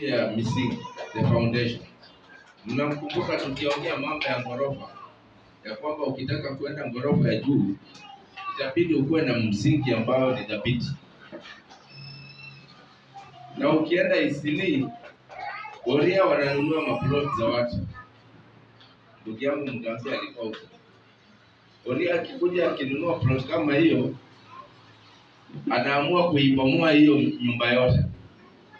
ya misingi, the foundation. Mnamkumbuka tukiongea mambo ya ghorofa, ya kwamba ukitaka kwenda ghorofa ya juu itabidi ukuwe na msingi ambao ni dhabiti. Na ukienda Isili, Boria wananunua maplot za watu. Ndugu yangu Mgambi alikuwa huko. Boria akikuja akinunua plot kama hiyo, anaamua kuibomoa hiyo nyumba yote,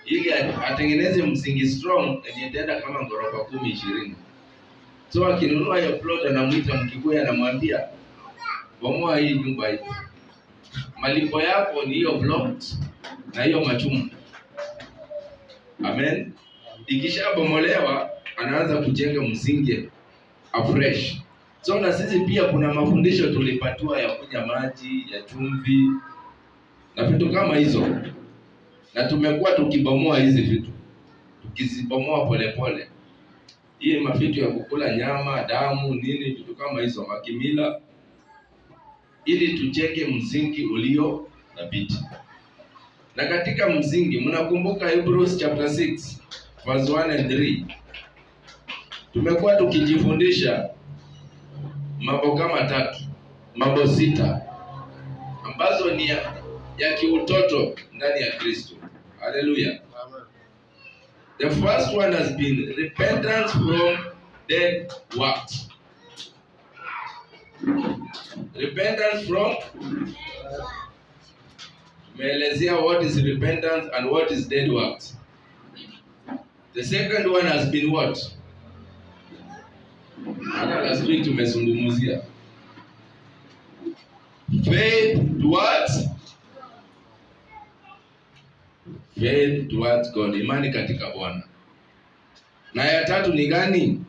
ili atengeneze msingi strong yenye itaenda kama ghorofa 10-20. So akinunua hiyo plot, anamuita Mkikuyu, anamwambia bomoa hii nyumba hii. Malipo yako ni hiyo plot na hiyo machuma. Amen. Ikishabomolewa anaanza kujenga msingi afresh. So na sisi pia kuna mafundisho tulipatiwa ya kunya maji, ya chumvi na vitu kama hizo. Na tumekuwa tukibomoa hizi vitu. Tukizibomoa polepole. Hii mavitu ya kukula nyama, damu, nini, vitu kama hizo, makimila, ili tujenge msingi ulio dhabiti. Na katika msingi, mnakumbuka Hebrews chapter 6 verse 1 and 3. Tumekuwa tukijifundisha mambo kama 6 ambazo ni ya kiutoto ndani ya Kristo. Hallelujah. Amen. The first one has been repentance from dead works. Repentance from Tumeelezea what is repentance and what is dead works. The second one has been what? Last week tumezungumzia faith towards God, imani katika Bwana. Na ya tatu ni gani?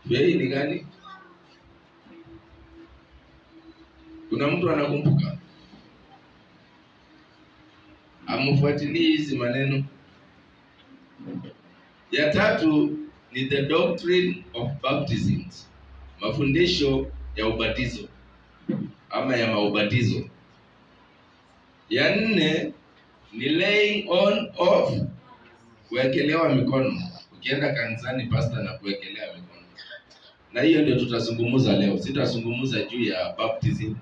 Faith ni gani? Kuna mtu anakumbuka? Amfuatilie hizi maneno. Ya tatu ni the doctrine of baptism, mafundisho ya ubatizo ama ya maubatizo. Ya 4 ni laying on of, kuwekelewa mikono. Ukienda kanisani pastor na kuwekelea mikono. Na hiyo ndio tutazungumza leo. Sitazungumza juu ya baptism,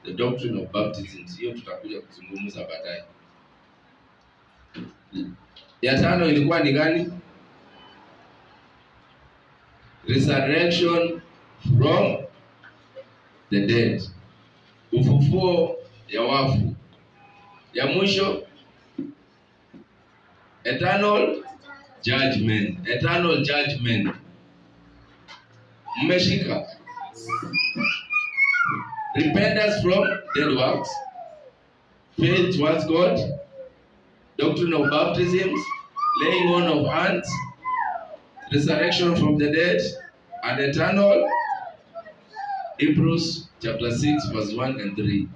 the doctrine of baptism. Hiyo tutakuja kuzungumza baadaye. Ya 5 ilikuwa ni gani? Resurrection from the dead, ufufuo ya wafu. Ya mwisho eternal judgment. Mmeshika? Repentance from dead works, faith towards God, doctrine of baptisms, laying on of hands, resurrection from the dead, and eternal. Hebrews chapter 6 verse 1 and 3.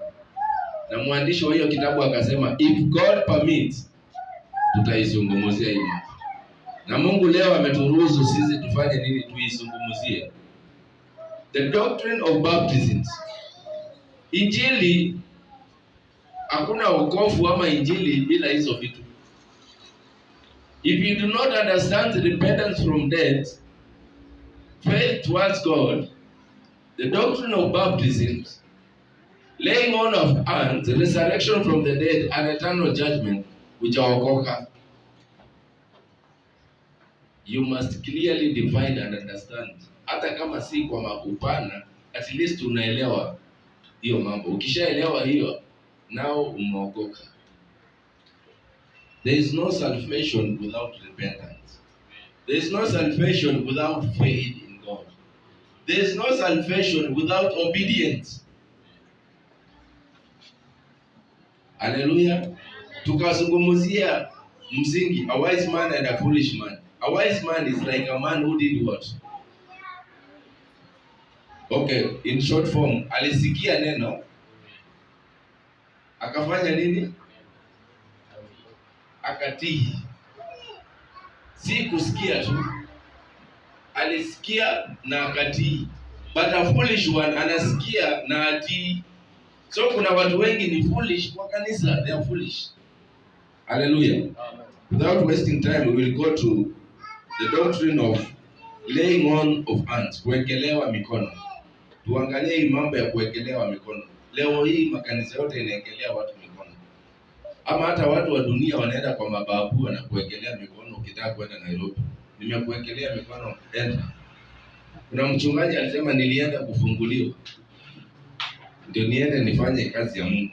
Na mwandishi wa hiyo kitabu akasema if God permits tutaizungumzia hii. Na Mungu leo ameturuhusu sisi tufanye nini? Tuizungumzie the doctrine of baptisms. Injili, hakuna wokovu ama injili bila hizo vitu. If you do not understand the repentance from death, faith towards God, the doctrine of baptisms, laying on of hands, resurrection from the dead, and eternal judgment, hujaokoka. You must clearly define and understand. Hata kama si kwa makupana, at least unaelewa hiyo mambo. Ukishaelewa hiyo, now umeokoka. There is no salvation without repentance. There is no salvation without faith in God. There is no salvation without obedience. Hallelujah. Tukazungumzia msingi, a wise man and a foolish man. A wise man is like a man who did what? Okay, in short form, alisikia neno, akafanya nini? Akatii. Si kusikia tu, alisikia na akatii. But a foolish one anasikia na atii. So kuna watu wengi ni foolish kwa kanisa, they are foolish. Hallelujah. Without wasting time, we will go to the doctrine of laying on of hands, kuwekelewa mikono. Tuangalie hii mambo ya kuwekelewa mikono. Leo hii makanisa yote inaekelea watu mikono. Ama hata watu wa dunia wanaenda kwa mababu na kuwekelea mikono. Ukitaka kwenda Nairobi, nimekuwekelea mikono, enda. Kuna mchungaji alisema nilienda kufunguliwa ndio niende nifanye kazi ya Mungu.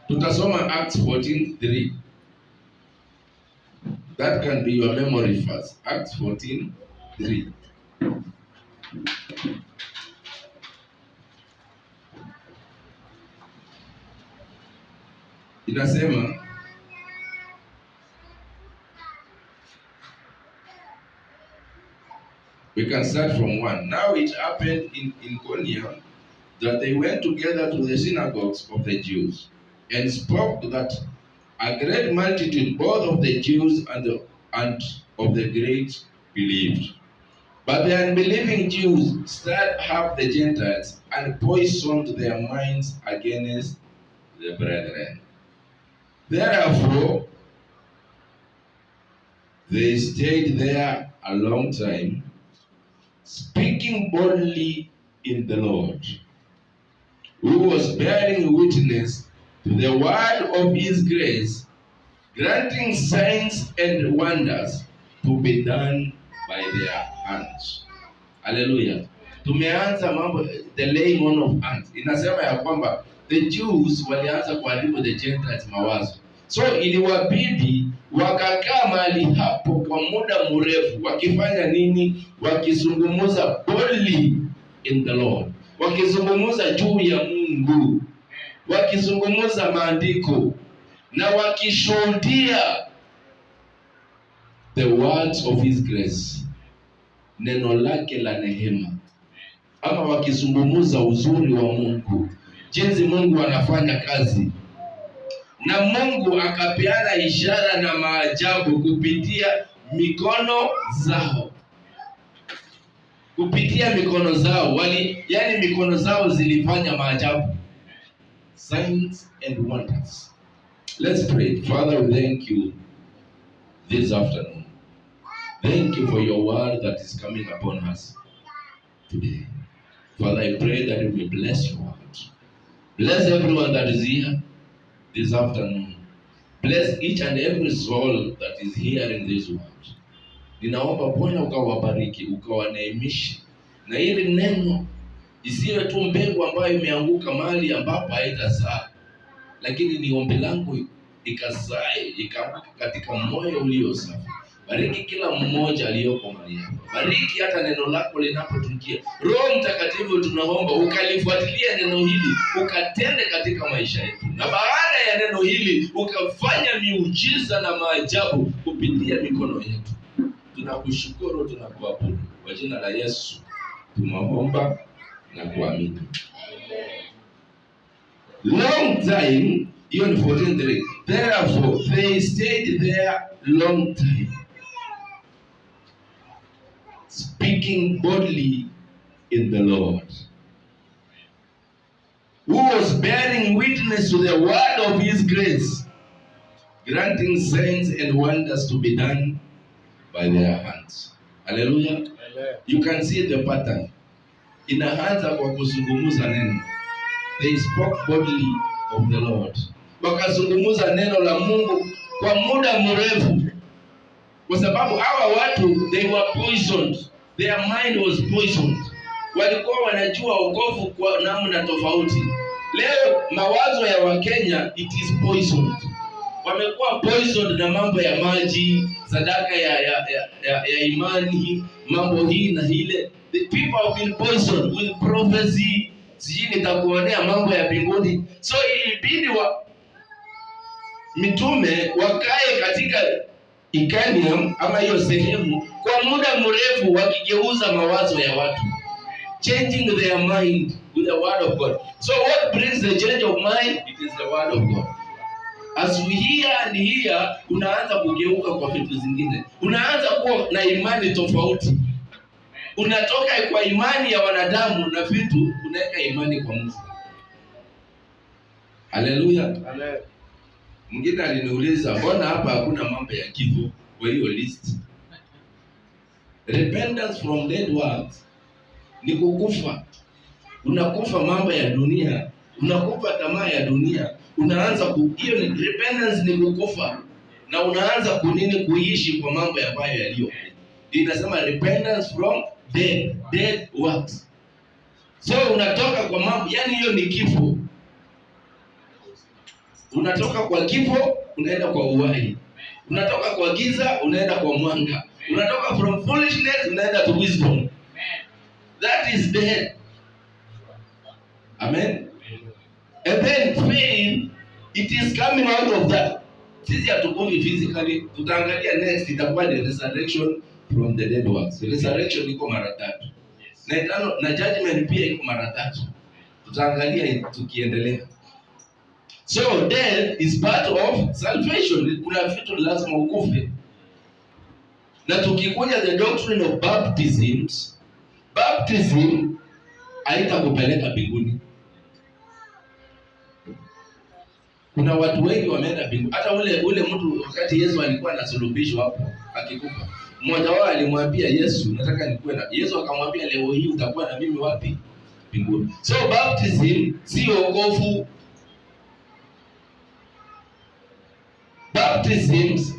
Tutasoma Acts 14:3. That can be your memory verse. Acts 14:3. Inasema, we can start from 1. Now it happened in Iconium that they went together to the synagogues of the Jews and spoke that a great multitude, both of the Jews and of the Greeks, believed. But the unbelieving Jews stirred up the Gentiles and poisoned their minds against the brethren. Therefore, they stayed there a long time, speaking boldly in the Lord, who was bearing witness to the word of his grace, granting signs and wonders to be done by their hands. Hallelujah. Tumeanza mambo, the laying on of hands. Inasema ya kwamba the Jews walianza kuharibu the Gentiles mawazo. So iliwabidi wakakaa mahali hapo kwa muda mrefu, wakifanya nini? Wakizungumza boldly in the Lord, wakizungumza juu ya Mungu, wakizungumza maandiko na wakishuhudia the words of his grace, neno lake la neema, ama wakizungumza uzuri wa Mungu, jinsi Mungu anafanya kazi. Na Mungu akapeana ishara na maajabu kupitia mikono zao. Kupitia mikono zao yani mikono zao zilifanya maajabu. Signs and wonders. Let's pray. Father, we thank you this afternoon. Thank you for your word that is coming upon us today. Father, I pray that you will bless your word. Bless everyone that is here this afternoon. Bless each and every soul that is hearing this word. Ninaomba Bwana ukawabariki, ukawaneemishe, na hili neno isiwe tu mbegu ambayo imeanguka mahali ambapo haitazaa, lakini ni ombi langu ikazae, ikaanguka katika moyo ulio safi. Bariki kila mmoja aliyoko mahali hapa. Bariki hata neno lako linapotujia. Roho Mtakatifu, tunaomba ukalifuatilia neno hili, ukatende katika maisha yetu. Na baada ya neno hili ukafanya miujiza na maajabu kupitia mikono yetu. Tunakushukuru, tunakuabudu. Kwa jina la Yesu tunaomba na kuamini. Long time, hiyo ni 14:3. Therefore they stayed there long time, speaking boldly in the Lord, who was bearing witness to the word of his grace, granting signs and wonders to be done by their hands. Hallelujah. Amen. You can see the pattern. Inaanza kwa kuzungumza neno. They spoke boldly of the Lord. Wakazungumza neno la Mungu kwa muda mrefu. Kwa sababu hawa watu, they were poisoned. Their mind was poisoned. Walikuwa wanajua wokovu kwa namna tofauti. Leo mawazo ya Wakenya, it is poisoned. Wamekuwa poisoned na mambo ya maji, sadaka ya imani, mambo hii na hile. The people have been poisoned with prophecy. Sijui nitakuonea mambo ya mbinguni. So ilibidi mitume wakae katika Iconium ama hiyo sehemu kwa muda mrefu, wakigeuza mawazo ya watu, changing their mind with the word of God. So what brings the change of mind? It is the word of God. As we hear and hear, unaanza kugeuka kwa vitu zingine, unaanza kuwa na imani tofauti. Unatoka kwa imani ya wanadamu na vitu, unaweka imani kwa Mungu. Hallelujah. Amen. Mwingine aliniuliza, mbona hapa hakuna mambo ya kifo kwa hiyo list? Repentance from dead works ni kukufa. Unakufa mambo ya dunia, unakufa tamaa ya dunia, unaanza hiyo ni repentance, ni kukufa na unaanza kuishi kwa mambo ambayo yaliyo. Inasema repentance from dead works. So unatoka kwa mambo, yani hiyo ni kifo. Unatoka kwa kifo unaenda kwa uhai. Unatoka kwa giza unaenda kwa mwanga. Unatoka from foolishness unaenda to wisdom. That is dead. Amen. And then faith, it is coming out of that. Sisi hatukufi physically. Tutaangalia next itakuwa the resurrection from the dead works. Resurrection iko mara 3. Na judgment pia iko mara 3. Tutaangalia tukiendelea. So death is part of salvation. Kuna vitu lazima ukufe. Na tukikuja the doctrine of baptism haitakupeleka mbinguni. Kuna watu wengi wameenda mbinguni. Hata ule mtu wakati Yesu alikuwa anasulubishwa hapo akikufa, mmoja wao alimwambia Yesu, nataka nikuwe na Yesu. Akamwambia leo hii utakuwa na mimi wapi? Mbinguni. So baptism si wokovu. Baptisms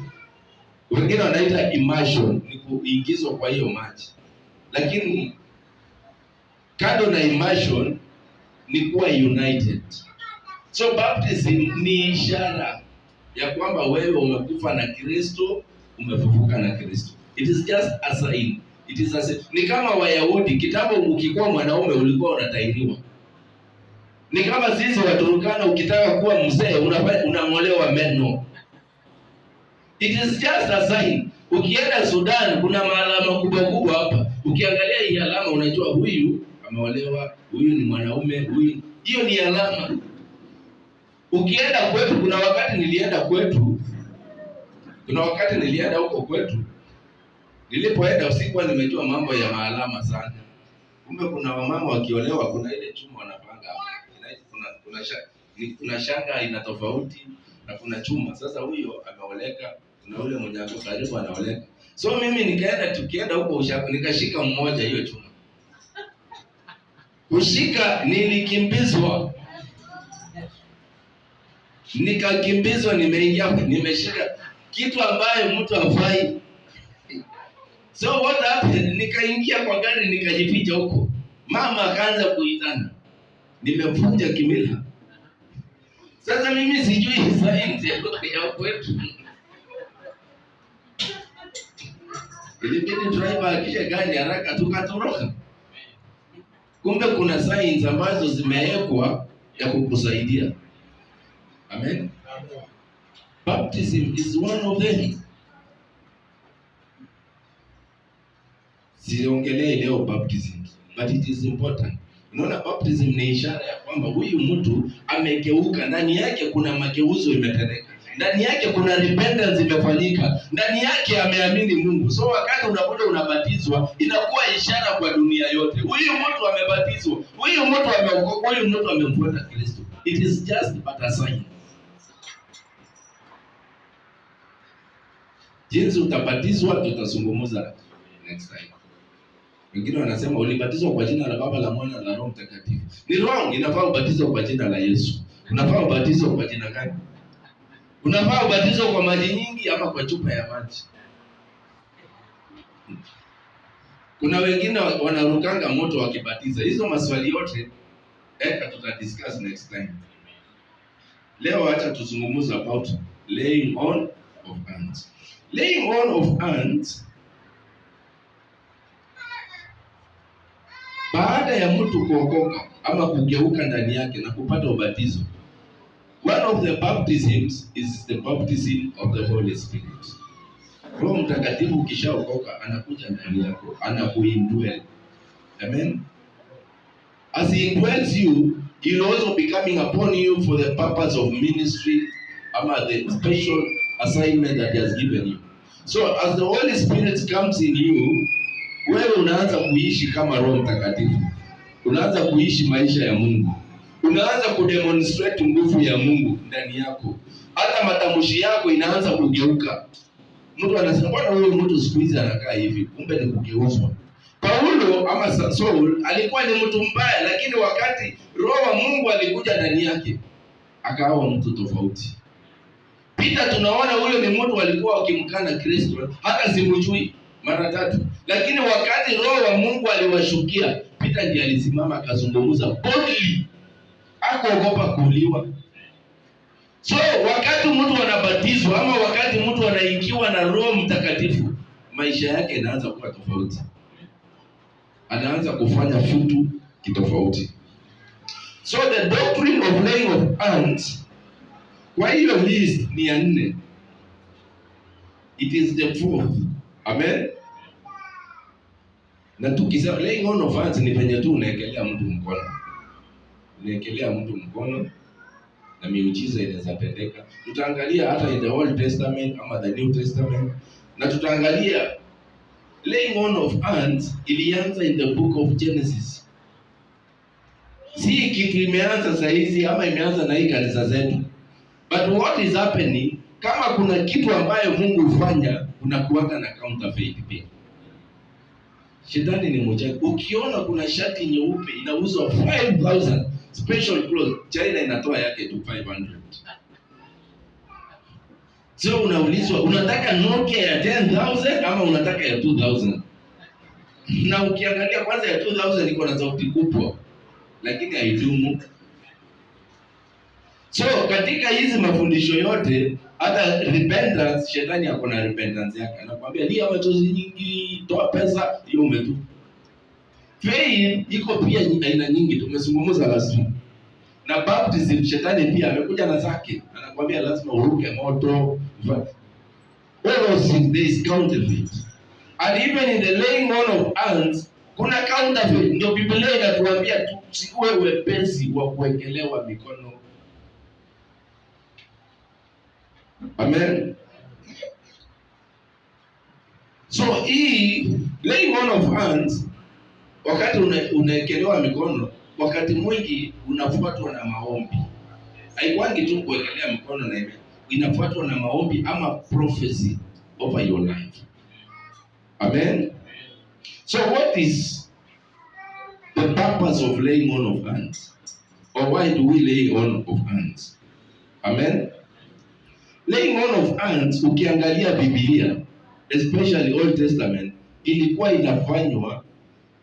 wengine wanaita immersion, ni kuingizwa kwa hiyo maji. Lakini kando na immersion ni kuwa united. So baptism ni ishara ya kwamba wewe umekufa na Kristo, umefufuka na Kristo. It is just a sign. It is a sign. Ni kama Wayahudi, kitambo ukikuwa mwanaume ulikuwa unatahiriwa. Ni kama sisi Waturkana, ukitaka kuwa mzee unang'olewa meno. It is just a sign. Ukienda Sudan kuna maalama kubwa hapa. Ukiangalia hii alama unajua huyu ameolewa, huyu ni mwanaume, huyu. Hiyo ni alama. Ukienda kwetu, kuna wakati nilienda huko kwetu. Nilipoenda usiku nimejua mambo ya maalama sana. Kumbe kuna wamama wakiolewa kuna ile chuma wanapanga hapa. Kuna shanga ina tofauti na kuna chuma. Sasa huyo ameoleka, kuna ule mwenye ako karibu anaoleka. So mimi tukienda huko nikashika mmoja hiyo chuma. Kushika nilikimbizwa. Nikakimbizwa, nimeshika kitu ambayo mtu hafai. So what happened? Nikaingia kwa gari nikajificha huko. Mama akaanza kuitana. Nimevunja kimila. Sasa mimi sijui science ya kwetu. Ilibidi driver akisha gari haraka tukatoroka. Kumbe kuna science ambazo zimewekwa ya kukusaidia. Amen. Baptism is one of them. Siongelee leo baptism, but it is important. Unaona, baptism ni ishara ya kwamba huyu mtu amegeuka, ndani yake kuna mageuzo imetendeka. Ndani yake kuna repentance imefanyika. Ndani yake ameamini Mungu. So wakati unakuja unabatizwa, inakuwa ishara kwa dunia yote. Huyu mtu amebatizwa, huyu mtu ameokoka, huyu mtu amemfuata Kristo. It is just but a sign. Jinsi utabatizwa tutazungumza next time. Wengine wanasema ulibatizwa kwa jina la Baba, la Mwana na Roho Mtakatifu. Ni wrong. Inafaa ubatizwe kwa jina la Yesu. Unafaa ubatizwe kwa jina gani? Unafaa ubatizwe kwa maji nyingi ama kwa chupa ya maji? Kuna wengine wanarukanga moto wakibatiza. Hizo maswali yote tutadiscuss next time. Leo acha tuzungumze about laying on of hands. Laying on of hands, baada ya mtu kuokoka ama kugeuka ndani yake na kupata ubatizo, one of the baptisms is the baptism of the Holy Spirit. Roho Mtakatifu ukishaokoka anakuja ndani yako, anakuindwell. Amen. As he indwells you, he will also be coming upon you for the purpose of ministry, ama the special assignment that he has given you. So as the Holy Spirit comes in you, wewe unaanza kuishi kama Roho Mtakatifu. Unaanza kuishi maisha ya Mungu. unaanza kudemonstrate nguvu ya Mungu ndani yako. Hata matamshi yako inaanza kugeuka. Mtu anasema bwana, huyo mtu siku hizi anakaa hivi, kumbe ni kugeuzwa. Paulo ama Saul alikuwa ni mtu mbaya, lakini wakati Roho wa Mungu alikuja ndani yake akawa mtu tofauti. Peter tunaona huyo ni mtu alikuwa akimkana Kristo, hata simjui mara 3. Lakini wakati Roho wa Mungu aliwashukia, Peter ndiye alisimama akazungumza boldly. Hakuogopa kuuliwa. So wakati mtu anabatizwa ama wakati mtu anaingiwa na Roho Mtakatifu, maisha yake inaanza kuwa tofauti. Anaanza kufanya vitu kitofauti. So the doctrine of laying of hands, kwa hiyo list ni ya 4. It is the 4th. Amen. Na tukisema laying on of hands ni penye tu unaekelea mtu mkono. Unaekelea mtu mkono na miujiza inaweza tendeka. Tutaangalia hata in the Old Testament ama the New Testament, na tutaangalia laying on of hands ilianza in the book of Genesis. Si kitu imeanza saa hizi ama imeanza na hii kanisa zetu. But what is happening, kama kuna kitu ambayo Mungu hufanya, unakuanga na counterfeit pia. Shetani ni mmoja. Ukiona kuna shati nyeupe inauzwa 5,000 special clothes, China inatoa yake tu 500. So unaulizwa unataka Nokia ya 10,000 ama unataka ya 2,000? Na ukiangalia kwanza ya 2,000 iko na sauti kubwa, lakini haidumu. So katika hizi mafundisho yote, hata repentance, shetani ako na repentance yake. Anakuambia lia machozi nyingi, toa pesa, hiyo umetu. Faith iko pia aina nyingi, tumezungumza last week. Na baptism, shetani pia amekuja na zake. Anakuambia lazima uruke moto. All those things, there is counterfeit. And even in the laying on of hands, kuna counterfeit. Ndio Biblia inatuambia tusiwe wepesi wa kuwekelewa mikono. Amen. So hii laying on of hands, wakati unaekelewa mikono, wakati mwingi unafuatwa na maombi. Haikwangi tu kuwekelea mikono na inafuatwa na maombi ama prophecy over your life. Amen. So what is the purpose of laying on of hands? Or why do we lay on of hands? Amen. Laying on of hands, ukiangalia Biblia, especially Old Testament, ilikuwa inafanywa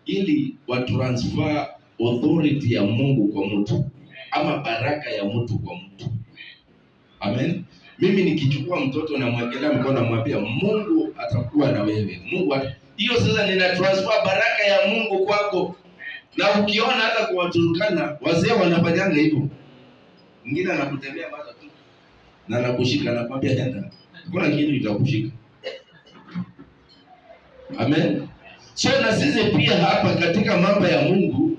ili wa transfer authority ya Mungu kwa mtu ama baraka ya mtu kwa mtu. Amen. Mimi nikichukua mtoto na mwekelea mkono na mwambia Mungu atakuwa na wewe. Mungu hiyo sasa nina transfer baraka ya Mungu kwako. Na ukiona hata kwa Waturkana wazee wanafanyanga hivyo. Mwingine anakutembea mara tu na anakushika na kwambia enda. Kuna kitu itakushika. Amen. So na sisi pia hapa katika mambo ya Mungu,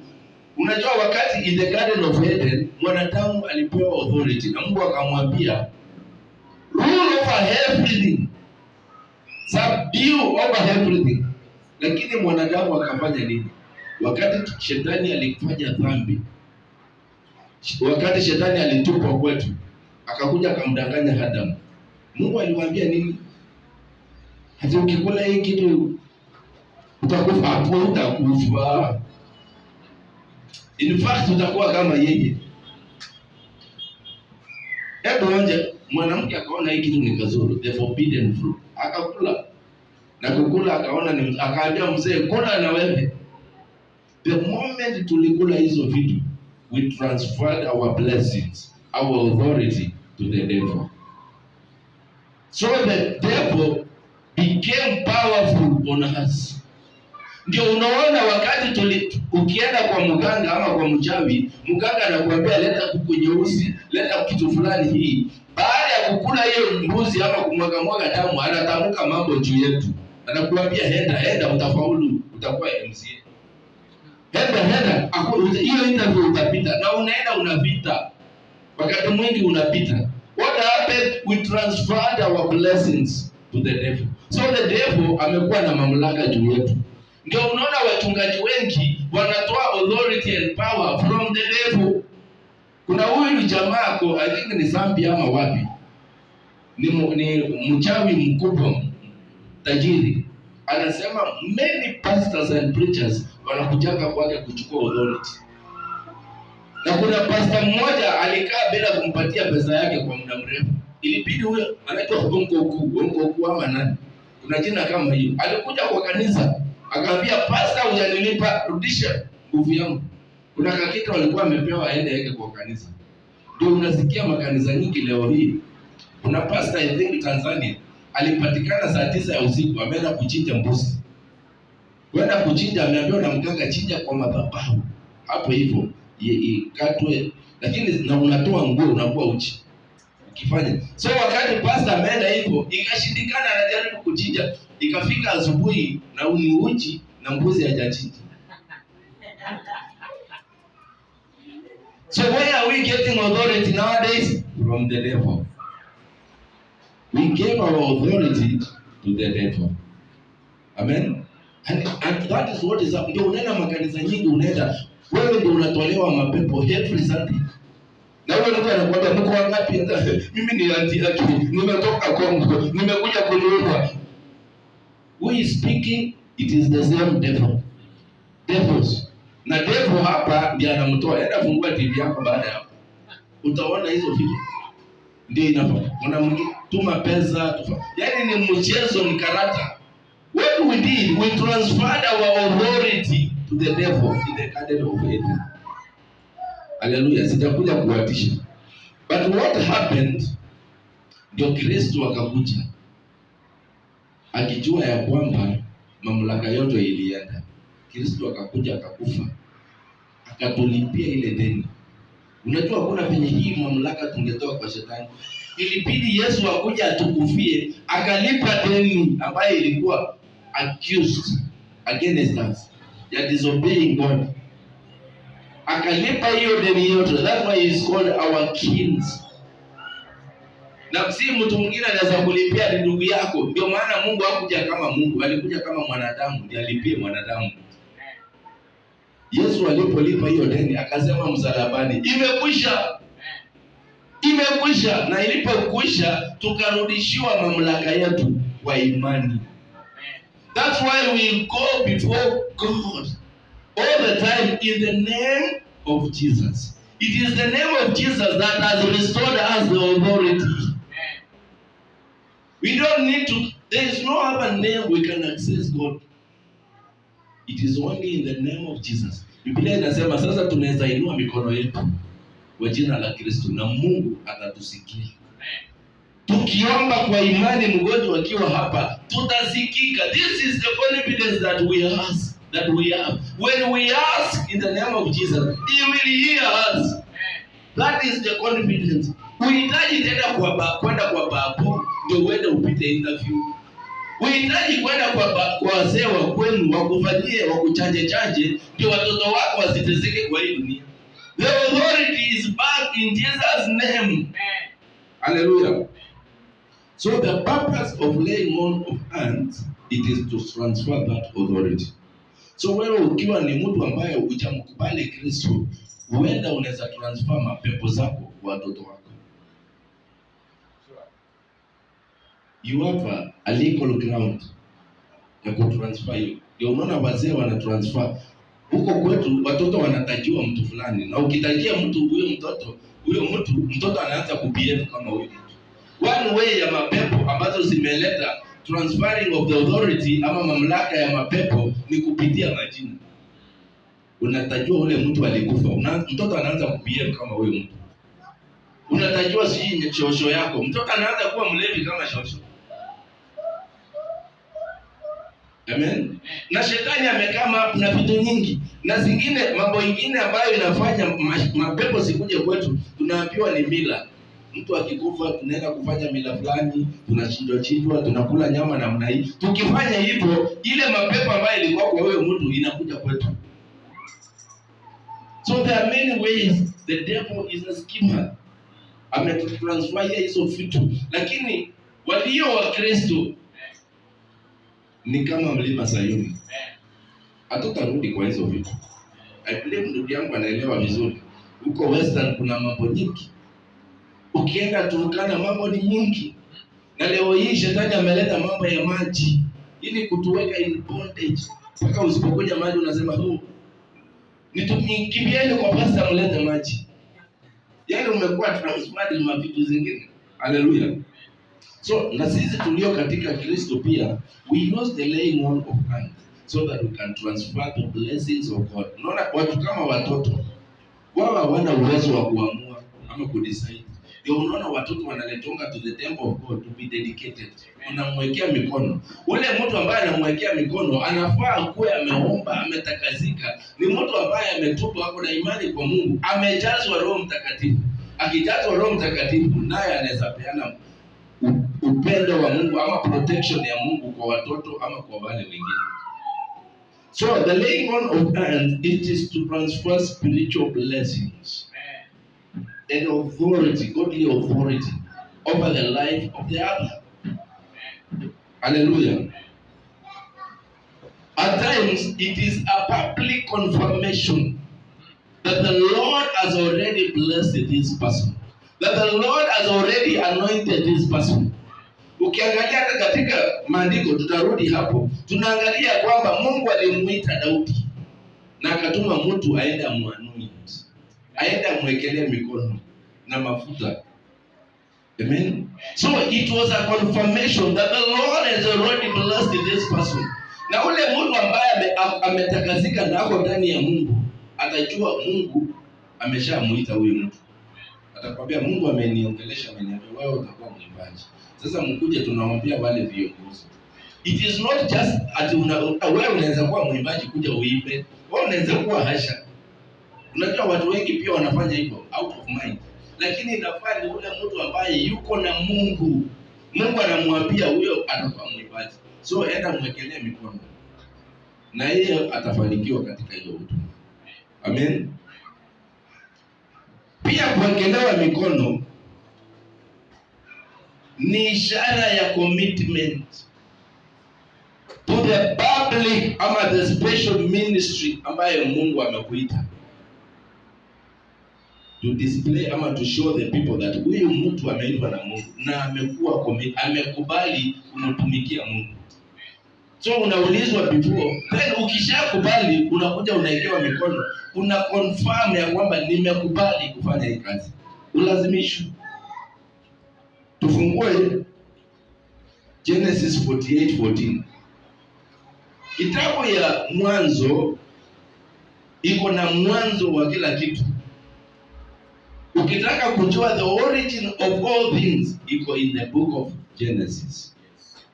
unajua wakati in the Garden of Eden mwanadamu alipewa authority na Mungu akamwambia rule over everything, subdue over everything. Lakini mwanadamu akafanya nini? Wakati shetani alifanya dhambi, wakati shetani alitupwa kwetu, akakuja akamdanganya Adamu. Mungu alimwambia nini? Hata ukikula hii kitu utakufa. Hapo utakufa. In fact utakuwa kama yeye. Hebu onje, mwanamke akaona hii kitu ni kazuri, the forbidden fruit. Akakula. Na kukula akaona ni, akaambia mzee kula na wewe. The moment tulikula hizo vitu, we transferred our blessings, our authority to the devil. So the devil became powerful on us. Ndio unaona wakati ukienda kwa mganga ama kwa mchawi, mganga anakuambia leta kuku nyeusi, leta kitu fulani hii. Baada ya kukula hiyo mbuzi ama kumwaga damu, anatamka mambo juu yetu. Anakuambia henda utafaulu, utakuwa MCA. Henda, hiyo interview utapita na unaenda unapita. Wakati mwingi unapita. What happened? We transferred our blessings to the devil. So the devil amekuwa na mamlaka juu yetu. Ndio unaona wachungaji wengi wanatoa authority and power from the devil. Kuna huyu jamaa ko I think ni Zambia ama wapi, ni mchawi mkubwa tajiri, anasema many pastors and preachers wanakujaga kwake kuchukua authority. Na kuna pastor mmoja alikaa bila kumpatia pesa yake kwa muda mrefu. Ilibidi huyo anaitwa Onkoku ama nani, kuna jina kama hiyo, alikuja kwa kanisa akaambia pastor, hujanilipa, rudisha nguvu yangu. Kuna kakita walikuwa amepewa aende yake kwa kanisa. Ndio unasikia makanisa nyingi leo hii. Kuna pastor I think Tanzania alipatikana saa 9 ya usiku ameenda kuchinja mbuzi. Kwenda kuchinja, ameambiwa na mganga, chinja kwa madhabahu hapo hivyo ikatwe, lakini na unatoa nguo, unakuwa uchi ukifanya. So wakati pastor ameenda hivyo ikashindikana, anajaribu kuchinja, ikafika asubuhi na uchi na mbuzi hajachinja. So where are we getting authority nowadays? From the devil. We gave our authority to the devil. Amen. And that is what is up. Ndio unaenda makanisa nyingi, unaenda wewe ndio unatolewa mapepo every Sunday. Na wewe ndio anakuambia mko wangapi? Mimi ni anti yake, nimetoka Kongo, nimekuja kuliua. Who is speaking? It is the same devil. Devils. Na devil hapa ndiye anamtoa. Enda fungua TV yako baada ya hapo, utaona hizo vitu. Ndio inafanya. Kuna mwingine tuma pesa, yaani ni mchezo, ni karata. What we did, we transferred our authority to the devil in the garden of Eden. Hallelujah. Sitakuja kuwatisha. But what happened, ndio Kristo akakuja akijua ya kwamba mamlaka yote ilienda. Kristo akakuja akakufa, akatulipia ile deni. Unajua kuna venye hii mamlaka tungetoa kwa shetani. Ilibidi Yesu akuja atukufie, akalipa deni ambayo ilikuwa accused against us ya disobeying God. Akalipa hiyo deni yote. That's why he is called our kings. Na si mtu mwingine anaweza kulipia, ni ndugu yako. Ndio maana Mungu hakuja kama Mungu, alikuja kama mwanadamu, ndiye alipie mwanadamu. Yesu alipolipa hiyo deni akasema msalabani, imekwisha. Imekwisha. Na ilipokwisha tukarudishiwa mamlaka yetu kwa imani. That's why we go before God all the time in the name of Jesus. It is the name of Jesus that has restored us the authority. We don't need to, there is no other name we can access God. It is only in the name of Jesus. Biblia inasema sasa tunaweza inua mikono yetu kwa jina la Kristo na Mungu atatusikia. Tukiomba kwa imani, mgonjwa akiwa hapa, tutasikika. This is the confidence that we have. When we ask in the name of Jesus, He will hear us. That is the confidence. Unahitaji tena kwenda kwa babu ndio uende upite interview. Unahitaji kwenda kwa wazee wa kwenu wakufanyie, wakuchanje ndio watoto wako wasiteseke kwa hii dunia. The authority is back in Jesus' name. Hallelujah. So the purpose of laying on of hands, it is to transfer that authority. So wewe ukiwa ni mtu ambaye hujamkubali Kristo, huenda unaweza transfer mapepo zako kwa watoto wako. You have a legal ground ya kutransfer hiyo. Ndio unaona wazee wana transfer. Huko kwetu watoto wanatajiwa mtu fulani, na ukitajia mtu huyo mtoto anaanza kubehave kama huyo mtu. One way ya mapepo ambazo zimeleta transferring of the authority ama mamlaka ya mapepo ni kupitia majina. Unatajua ule mtu alikufa, mtoto anaanza kubehave kama huyo mtu. Unatajua si shosho yako, mtoto anaanza kuwa mlevi kama shosho. Amen. Na shetani amekama hapo na vitu nyingi na zingine, mambo mengine ambayo inafanya mapepo sikuje kwetu. Tunaambiwa ni mila. Mtu akikufa tunaenda kufanya mila fulani, tunachinjwa, tunakula nyama namna hii. Tukifanya hivyo, ile mapepo ambayo ilikuwa kwa wewe mtu inakuja kwetu. So there are many ways the devil is a schemer. Ametutransfer hizo vitu, lakini walio wa Kristo ni kama mlima Sayuni. Hatutarudi kwa hizo vitu. I believe ndugu yangu anaelewa vizuri. Huko Western kuna mambo nyingi. Ukienda Turkana mambo ni nyingi. Na leo hii shetani ameleta mambo ya maji ili kutuweka in bondage. Mpaka usipokuja maji unasema nikimbieni kwa pastor mlete maji. Yaani umekuwa transferred na vitu zingine. Haleluya. So na sisi tulio katika Kristo pia we use the laying on of hands so that we can transfer the blessings of God. Unaona watu kama watoto wao hawana uwezo wa kuamua ama kudecide. Ndio unaona watoto wanaletonga to the temple of God to be dedicated. Unamwekea mikono. Ule mtu ambaye anamwekea mikono anafaa kuwe ameomba, ametakazika. Ni mtu ambaye ametubu, ako na imani kwa Mungu, amejazwa Roho Mtakatifu. Akijazwa Roho Mtakatifu naye anaweza peana upendo wa Mungu ama protection ya Mungu kwa watoto ama kwa wale wengine. So the laying on of hands, it is to transfer spiritual blessings and authority, godly authority over the life of the other. Hallelujah. At times it is a public confirmation that the Lord has already blessed this person, that the Lord has already anointed this person. Ukiangalia hata katika maandiko, tutarudi hapo, tunaangalia kwamba Mungu alimuita Daudi na akatuma mtu aende amuanoint, aende amwekelee mikono na mafuta. Amen. So it was a confirmation that the Lord has already blessed this person. Na ule mtu ambaye ametakasika na ako ndani ya Mungu atajua Mungu ameshamuita huyu mtu. Atakwambia Mungu ameniongelesha, ameniambia wewe utakuwa mwimbaji. Sasa mkuje tunamwambia wale viongozi. It is not just ati wewe unaweza kuwa mwimbaji kuja uimbe. Wewe unaweza kuwa hasha. Unajua watu wengi pia wanafanya hivyo out of mind. Lakini inafaa ni ule mtu ambaye yuko na Mungu. Mungu anamwambia huyo atakuwa mwimbaji. So enda mwekelee mikono. Na yeye atafanikiwa katika hiyo huduma. Amen. Pia kuwekelewa mikono ni ishara ya commitment to the public ama the special ministry ambayo Mungu amekuita. To display ama to show the people that huyu mtu ameitwa na Mungu na amekuwa amekubali kumtumikia Mungu. So unaulizwa before, then ukishakubali unakuja unaekewa mikono, una confirm ya kwamba nimekubali kufanya hii kazi. Ulazimishwe. Tufungue Genesis 48:14. Kitabu ya Mwanzo iko na mwanzo wa kila kitu. Ukitaka kujua the origin of all things, iko in the book of Genesis.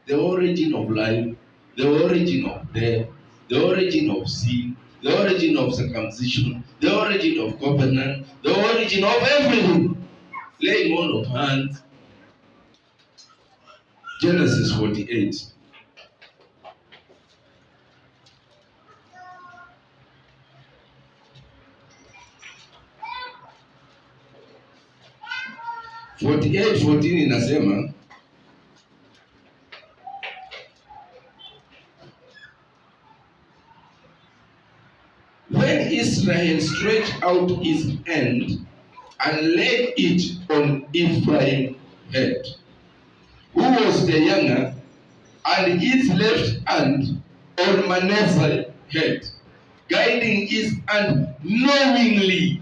The origin of life, the origin of death, the origin of sin, the origin of circumcision, the origin of covenant, the origin of everything. Laying on of hands. Genesis 48. Inasema when Israel stretched out his hand and laid it on Ephraim's head, who was the younger, and his left hand on Manasseh's head, guiding his hand knowingly,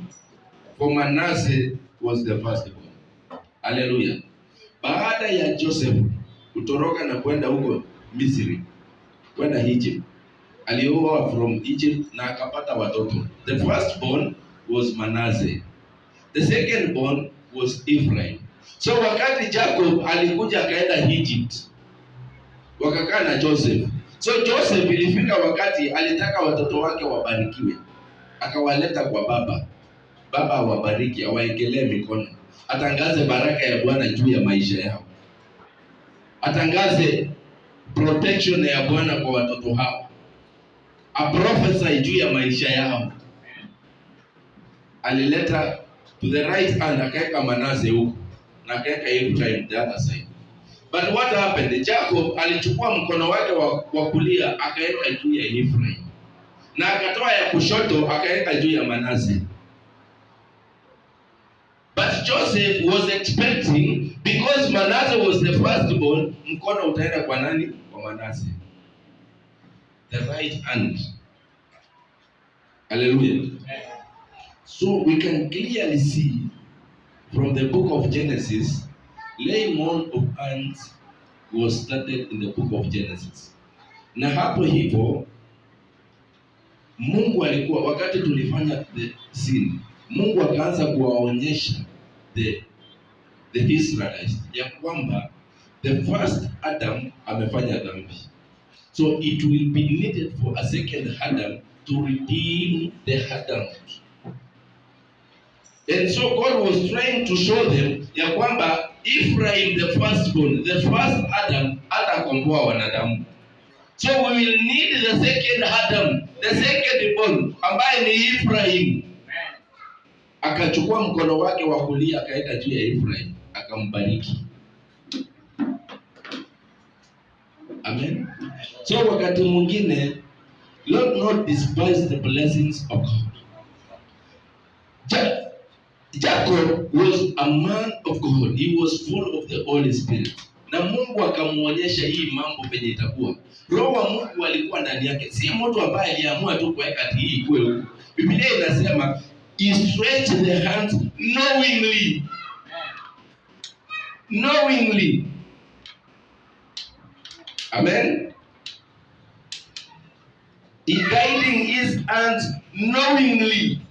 for Manasseh was the firstborn. Hallelujah. Baada ya Joseph kutoroka na kwenda huko Misri, kwenda Egypt, alioa from Egypt na akapata watoto. The firstborn was Manasseh. The secondborn was Ephraim. So wakati Jacob alikuja akaenda Egypt, wakakaa na Joseph. So Joseph ilifika wakati alitaka watoto wake wabarikiwe, akawaleta kwa baba. Baba awabariki, awaekelee mikono, atangaze baraka ya Bwana juu ya maisha yao, atangaze protection ya Bwana kwa watoto hao, aprophesy juu ya maisha yao. Alileta to the right hand, akaeka Manasseh huko na akaeka Ephraim the other side. But what happened? Jacob alichukua mkono wake wa kulia akaeka juu ya Ephraim, na akatoa ya kushoto akaeka juu ya Manasseh. as Joseph was expecting, because Manasseh was the firstborn, mkono utaenda kwa nani? Kwa Manasseh, the right hand. Hallelujah. So we can clearly see from the book of Genesis, laying on of hands was started in the book of Genesis. Na hapo hivyo Mungu alikuwa, wakati tulifanya the sin, Mungu akaanza kuwaonyesha the Israelites ya kwamba the first Adam amefanya dhambi, so it will be needed for a second Adam to redeem the Adam. And so God was trying to show them ya kwamba Ephraim the firstborn, the first Adam, atakomboa wanadamu. So we will need the second Adam, the second born, ambaye ni Ephraim. Akachukua mkono wake wa kulia akaenda juu ya Ephraim, akambariki. Amen. So wakati mwingine, Lord not despise the blessings of God. Jacob was a man of God. He was full of the Holy Spirit. Na Mungu akamuonyesha hii mambo penye itakuwa. Roho wa Mungu alikuwa ndani yake. Si mtu ambaye aliamua tu kuweka hii ikuwe huko. Biblia inasema he stretched the hands knowingly. Knowingly. Amen. He guiding his hands knowingly.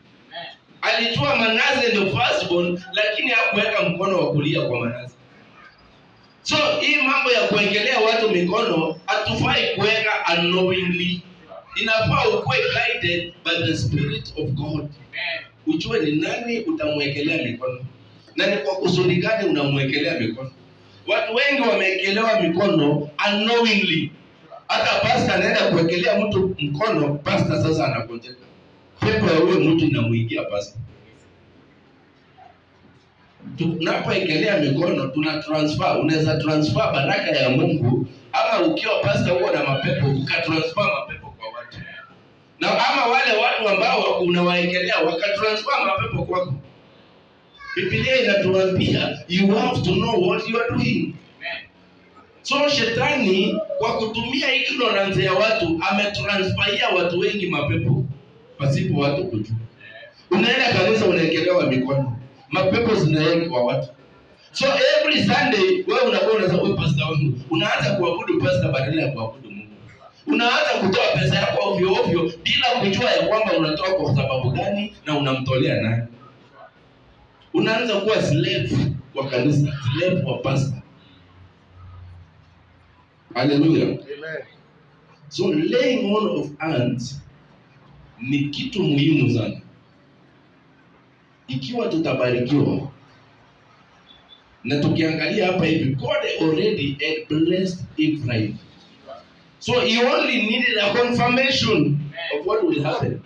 Alijua Manasseh ndio firstborn, lakini hakuweka mkono wa kulia kwa Manasseh. So hii mambo ya kuwekelea watu mikono hatufai kuweka unknowingly. Inafaa ukuwe guided by the Spirit of God. Ujue ni nani utamwekelea mikono na ni kwa kusudi gani unamwekelea mikono. Watu wengi wamewekelewa mikono unknowingly. Hata pastor anaenda kuwekelea mtu mkono, pastor sasa anakonjeka. Pepo ya huyo mtu inamuingia pastor. Tunapoekelea mikono tuna transfer, unaweza transfer baraka ya Mungu, ama ukiwa pastor huo na mapepo ukatransfer mapepo kwa watu. Na ama wale watu ambao unawaekelea wakatransfer mapepo kwako. Biblia inatuambia you have to know what you are doing. So shetani kwa kutumia ignorance ya watu ametransferia watu wengi mapepo pasipo watu kujua. Unaenda kanisa unaekelewa mikono, mapepo zinaekwa watu. So every Sunday wewe unakuwa unasema pastor wangu, unaanza kuabudu pastor badala ya kuabudu Mungu. Unaanza kutoa pesa yako ovyo ovyo bila kujua ya kwamba unatoa kwa sababu gani na unamtolea nani. Unaanza kuwa slave wa kanisa, slave wa pastor. Hallelujah. Amen. So laying on of hands ni kitu muhimu sana. Ikiwa tutabarikiwa, na tukiangalia hapa hivi, God already had blessed Ephraim. So he only needed a confirmation of what will happen.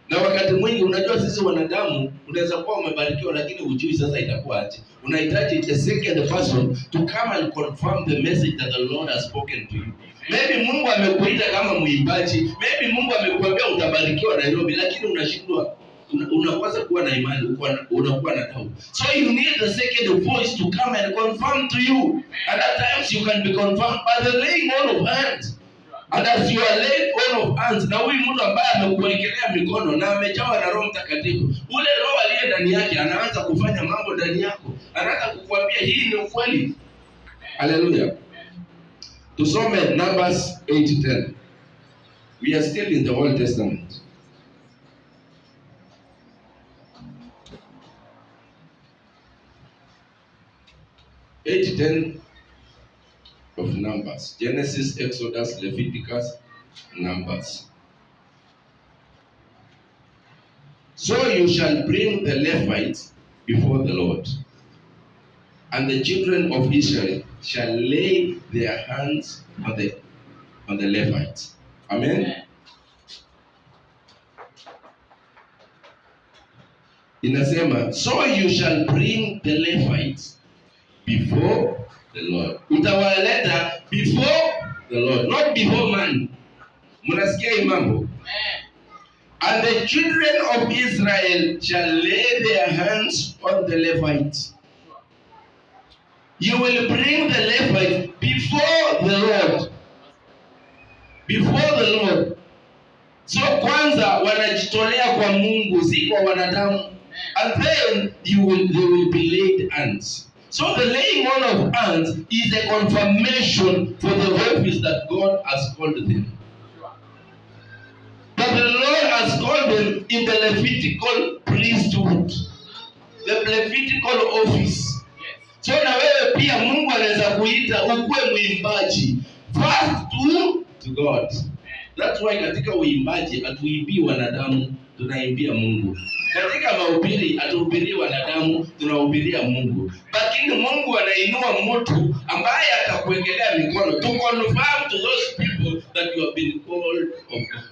Na wakati mwingi unajua sisi wanadamu unaweza kuwa umebarikiwa lakini hujui sasa itakuwa aje. Unahitaji the second person to come and confirm the message that the Lord has spoken to you. Maybe Mungu amekuita kama mwimbaji, maybe Mungu amekuambia utabarikiwa Nairobi lakini unashindwa. Unakosa kuwa na imani, unakuwa na doubt. So you need the second voice to come and confirm to you. And at times you can be confirmed by the laying on of hands. And as you are laid on of hands, na huyu mtu ambaye amekuwekelea mikono na amejawa na Roho Mtakatifu, ule Roho aliye ndani yake anaanza kufanya mambo ndani yako. Anaanza kukuambia hii ni ukweli. Hallelujah. Tusome Numbers 8:10. We are still in the Old Testament. 8:10 of Numbers. Genesis, Exodus, Leviticus, Numbers. So you shall bring the Levites before the Lord, and the children of Israel shall lay their hands on the Levites. Amen. Inasema, so you shall bring the Levites before the Lord. Utawaleta before the Lord, not before man. Mnasikia hii mambo? And the children of Israel shall lay their hands on the Levites. You will bring the Levites before the Lord. Before the Lord. So kwanza wanajitolea kwa Mungu, si kwa wanadamu. And then they will be laid hands. So the laying on of hands is a confirmation for the office that God has called them. But the Lord has called them in the Levitical priesthood. The Levitical office. So na wewe pia Mungu anaweza kuita ukuwe mwimbaji. First to God. That's why katika uimbaji hatuimbii wanadamu, tunaimbia Mungu. Katika mahubiri hatuhubirii wanadamu, tunahubiria Mungu. Lakini Mungu anainua mtu ambaye atakuwekelea mikono to confirm to those people that you have been called of God.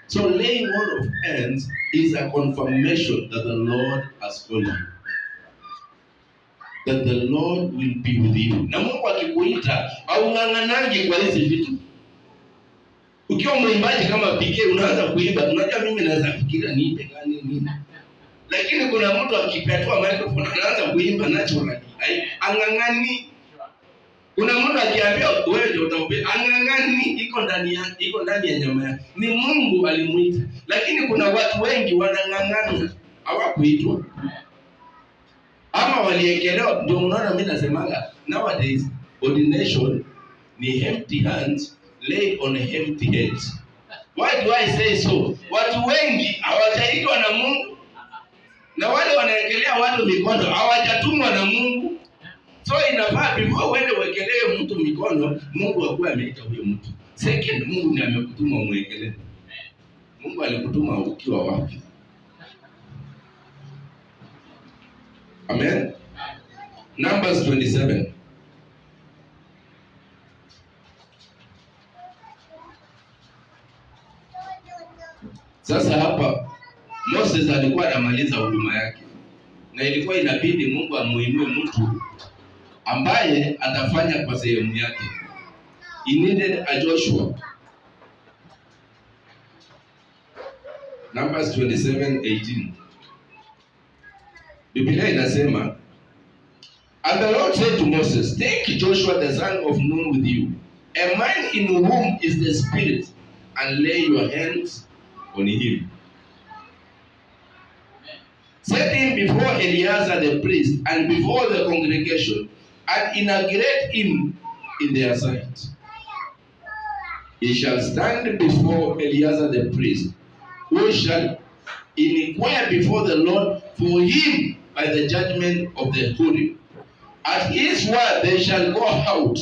So laying on of hands is a confirmation that the Lord has called you. That the Lord will be with you. Na Mungu akikuita au ng'ang'anange kwa hizi vitu. Ukiwa mwimbaji kama PK unaanza kuimba, unajua mimi naweza fikiria niimbe gani nini. Lakini kuna mtu akipetua microphone anaanza kuimba naturally. Ang'ang'ani. Kuna mtu akiambia wewe ndio utahubiri, ang'ang'ani, iko ndani ya nyama yake. Ni Mungu alimuita. Lakini kuna watu wengi wanang'ang'ana, hawakuitwa. Ama waliekelewa. Ndio unaona mimi nasemanga nowadays ordination ni empty hands laid on empty heads. Why do I say so? Watu wengi hawajaitwa na Mungu, na wale wanaekelea watu mikono hawajatumwa na Mungu. So inafaa before uende uwekelee mtu mikono, Mungu akuwe ameita huyo mtu. Second, Mungu ndiye amekutuma umwekelee. Mungu alikutuma ukiwa wapi? Amen. Numbers 27. Sasa hapa Moses alikuwa anamaliza huduma yake. Na ilikuwa inabidi Mungu amuinue mtu ambaye atafanya kwa sehemu yake. He needed a Joshua. Numbers 27:18. Biblia inasema, and the Lord said to Moses, take Joshua the son of Nun with you, a man in whom is the Spirit, and lay your hands on him. Set him before Eleazar the priest and before the congregation, and inaugurate him in their sight. He shall stand before Eleazar the priest, who shall inquire before the Lord for him by the judgment of the Urim. At his word they shall go out,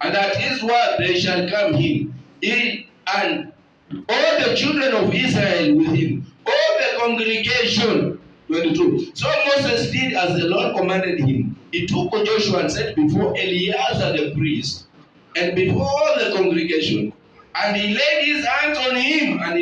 and at his word they shall come in, and all the children of Israel with him, all the congregation. 22. So Moses did as the Lord commanded him. He took Joshua and set before Eleazar the priest and before all the congregation, and he laid his hands on him and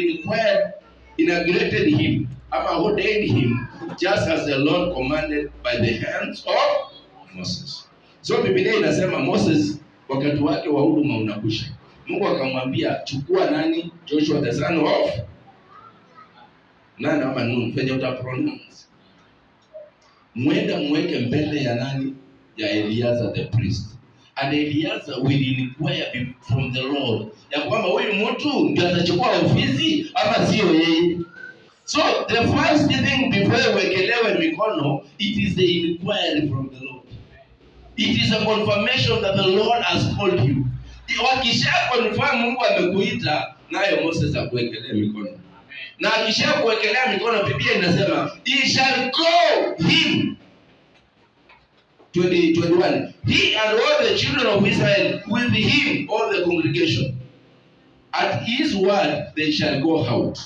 inaugurated him, ordained him, just as the Lord commanded by the hands of Moses. So Biblia inasema Moses wakati wake wa huduma unakwisha. Mungu akamwambia chukua nani? Joshua the son of nani ama Nun, fanya utapronounce. Mwenda mweke mbele ya nani? Ya Eleazar the priest. And Eleazar will inquire from the Lord ya kwamba huyu mtu ndiye atachukua ofisi ama sio yeye. So the first thing before uwekelewe mikono, it is the inquiry from the Lord. It is a confirmation that the Lord has called you. Wakisha confirm Mungu amekuita, nayo Moses akuwekelea mikono. Na akisha kuwekelea mikono, Biblia inasema he shall call him. 21. He and all the children of Israel with him, all the congregation. At his word they shall go out.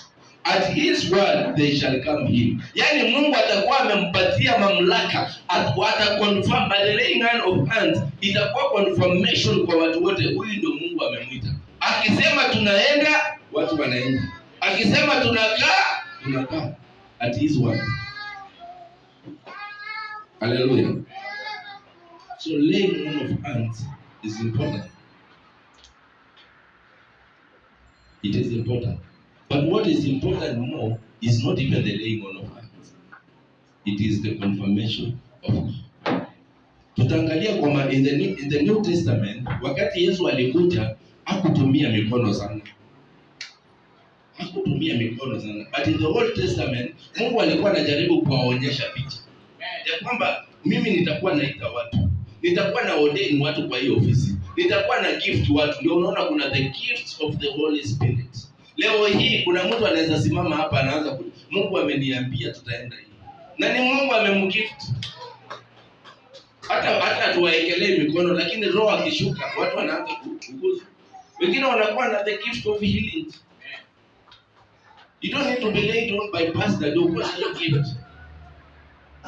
At his word they shall come in. Yani Mungu atakuwa amempatia mamlaka, atakonfirm by the laying on of hands. Itakuwa confirmation kwa watu wote, huyu ndio Mungu amemwita. Akisema tunaenda, watu wanaenda. Akisema tunakaa. At his word. Hallelujah. So laying on of hands is important. It is important. But what is important more is not even the laying on of hands. It is the confirmation of God. Tutaangalia kwa in the New Testament, wakati Yesu alikuja hakutumia mikono sana. Hakutumia mikono sana. But in the Old Testament, Mungu alikuwa anajaribu kuwaonyesha picha ya kwamba mimi nitakuwa naita watu, nitakuwa na ordain watu kwa hiyo ofisi, nitakuwa na gift watu. Ndio unaona kuna the gifts of the Holy Spirit. Leo hii kuna mtu anaweza simama hapa anaanza Mungu ameniambia tutaenda hivi, na ni Mungu amemgift. Hata tuwaekelee mikono, lakini roho akishuka watu wanaanza kuguza. Wengine wanakuwa na the gift of healing. You don't need to be laid on by pastor to get your gift.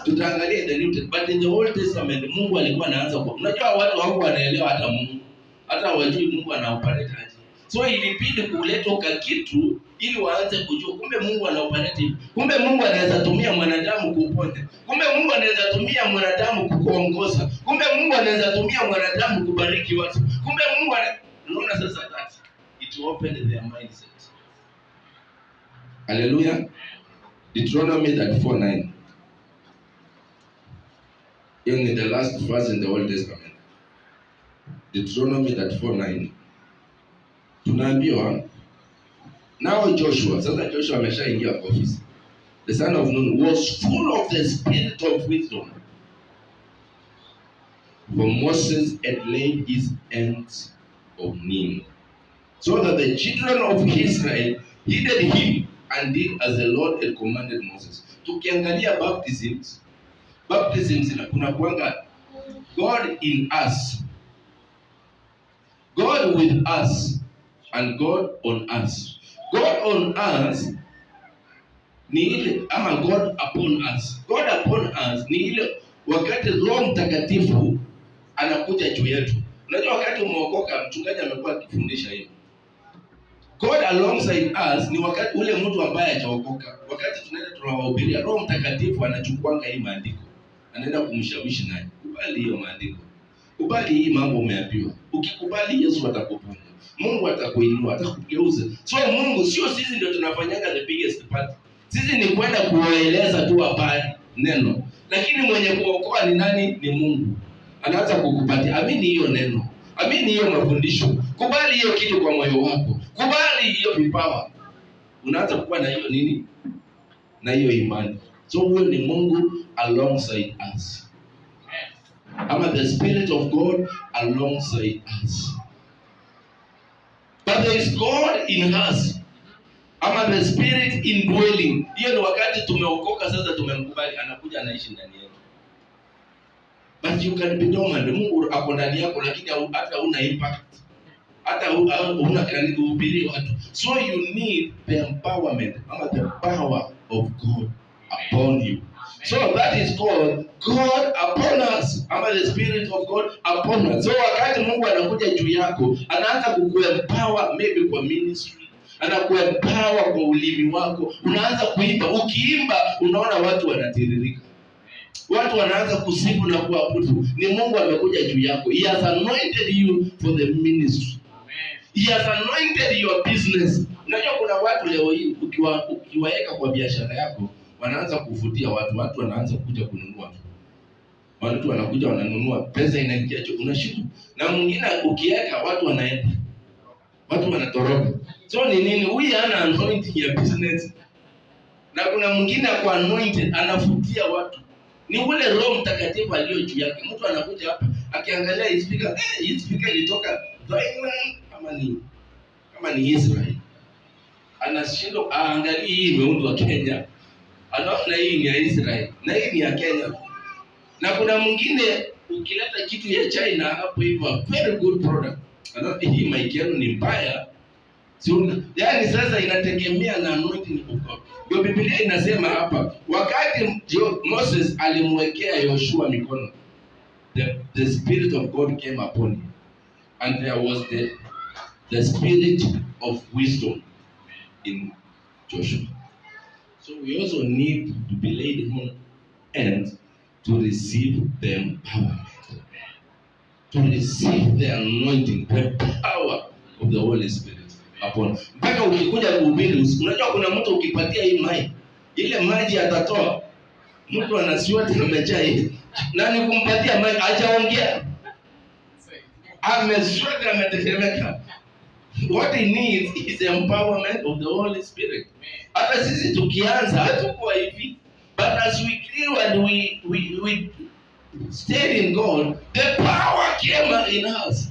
Tutaangalia the New Testament, but in the Old Testament Mungu alikuwa anaanza kwa. Unajua watu hao wanaelewa hata Mungu. Hata wajui Mungu anaoperate aje. So ilibidi kuleta kitu ili waanze kujua kumbe Mungu anaoperate. Kumbe Mungu anaweza tumia mwanadamu kuponya. Kumbe Mungu anaweza tumia mwanadamu kukuongoza. Kumbe Mungu anaweza tumia mwanadamu kubariki watu. Kumbe Mungu unaona sasa that it opened their mindset. Hallelujah. Deuteronomy 34:9. In the last verse in the Old Testament. Deuteronomy 34:9. Tunaambiwa now Joshua, sasa Joshua ameshaingia kwa ofisi. The son of Nun was full of the spirit of wisdom. For Moses had laid his hands on him, so that the children of Israel heeded him and did as the Lord had commanded Moses. Tukiangalia baptisms kuna kuanga God in us, God with us, and God on us. God on us ni ile ama God upon us. God upon us ni ile wakati Roho Mtakatifu anakuja juu yetu. Unajua wakati umeokoka, mchungaji amekuwa akifundisha hiyo. God alongside us ni wakati ule mtu ambaye hajaokoka. Wakati tunaenda tunawahubiria, Roho Mtakatifu anachukuanga hii maandiko, anaenda kumshawishi naye. Kubali hiyo maandiko. Kubali hii mambo umeambiwa. Ukikubali Yesu atakuponya. Mungu atakuinua, atakugeuza. So Mungu sio sisi ndio tunafanyanga the biggest part. Sisi ni kwenda kuwaeleza tu habari neno. Lakini mwenye kuokoa ni nani? Ni Mungu. Anaanza kukupatia. Amini hiyo neno. Amini hiyo mafundisho. Kubali hiyo kitu kwa moyo wako. Kubali hiyo vipawa. Unaanza kuwa na hiyo nini? Na hiyo imani. So huyo ni Mungu alongside us. Ama the Spirit of God alongside us. But there is God in us. Ama the Spirit indwelling. Hiyo ni wakati tumeokoka sasa, tumemkubali, anakuja anaishi ndani yetu. But you can be dormant. Mungu ako ndani yako lakini hata una impact. Hata una kanisa kuhubiri watu. So you need the empowerment ama the power of God upon you. So that is called God upon us, ama the Spirit of God upon us. So wakati Mungu anakuja juu yako, anaanza kukuempower maybe kwa ministry, anakuempower kwa ulimi wako, unaanza kuimba. Ukiimba unaona watu wanatiririka, watu wanaanza kusifu na kuabudu. Ni Mungu amekuja juu yako. He has anointed you for the ministry. He has anointed your business. Unajua kuna watu leo hii ukiwaeka kwa biashara yako, wanaanza kuvutia watu wanaanza kuja kununua. Watu wanakuja wananunua, pesa inaingia cho unashinda. Na mwingine ukiweka watu wanaenda. Watu wanatoroka. So ni nini? Huyu ana anointing ya business. Na kuna mwingine kwa anointed anavutia watu. Ni ule Roho Mtakatifu aliyo juu yake. Mtu anakuja hapa akiangalia hii speaker ilitoka Thailand kama ni Israel. Anashindwa aangalie hii imeundwa Kenya. Anaona hii ni ya Israel na hii ni ya Kenya. Na kuna mwingine ukileta kitu ya China hapo hivyo, very good product. Anaona hii mic yenu ni mbaya. Yaani sasa inategemea na anointing of God. Ndio Biblia inasema hapa, wakati Moses alimwekea Yoshua mikono, the Spirit of God came upon him. And there was the spirit of wisdom in Joshua. So we also need to be laid on hands to receive the empowerment, to receive the anointing, the power of the Holy Spirit. upon. Mpaka ukikuja kuhubiri, unajua kuna mtu ukipatia hii maji, ile maji atatoa. Mtu anasiwata amejaa hii. Nani kumpatia maji? Hajaongea. Ameswata, ametetemeka. What he needs is the empowerment of the Holy Spirit. Hata sisi tukianza hatukuwa hivi. But as we grew and we stayed in God, the power came in us.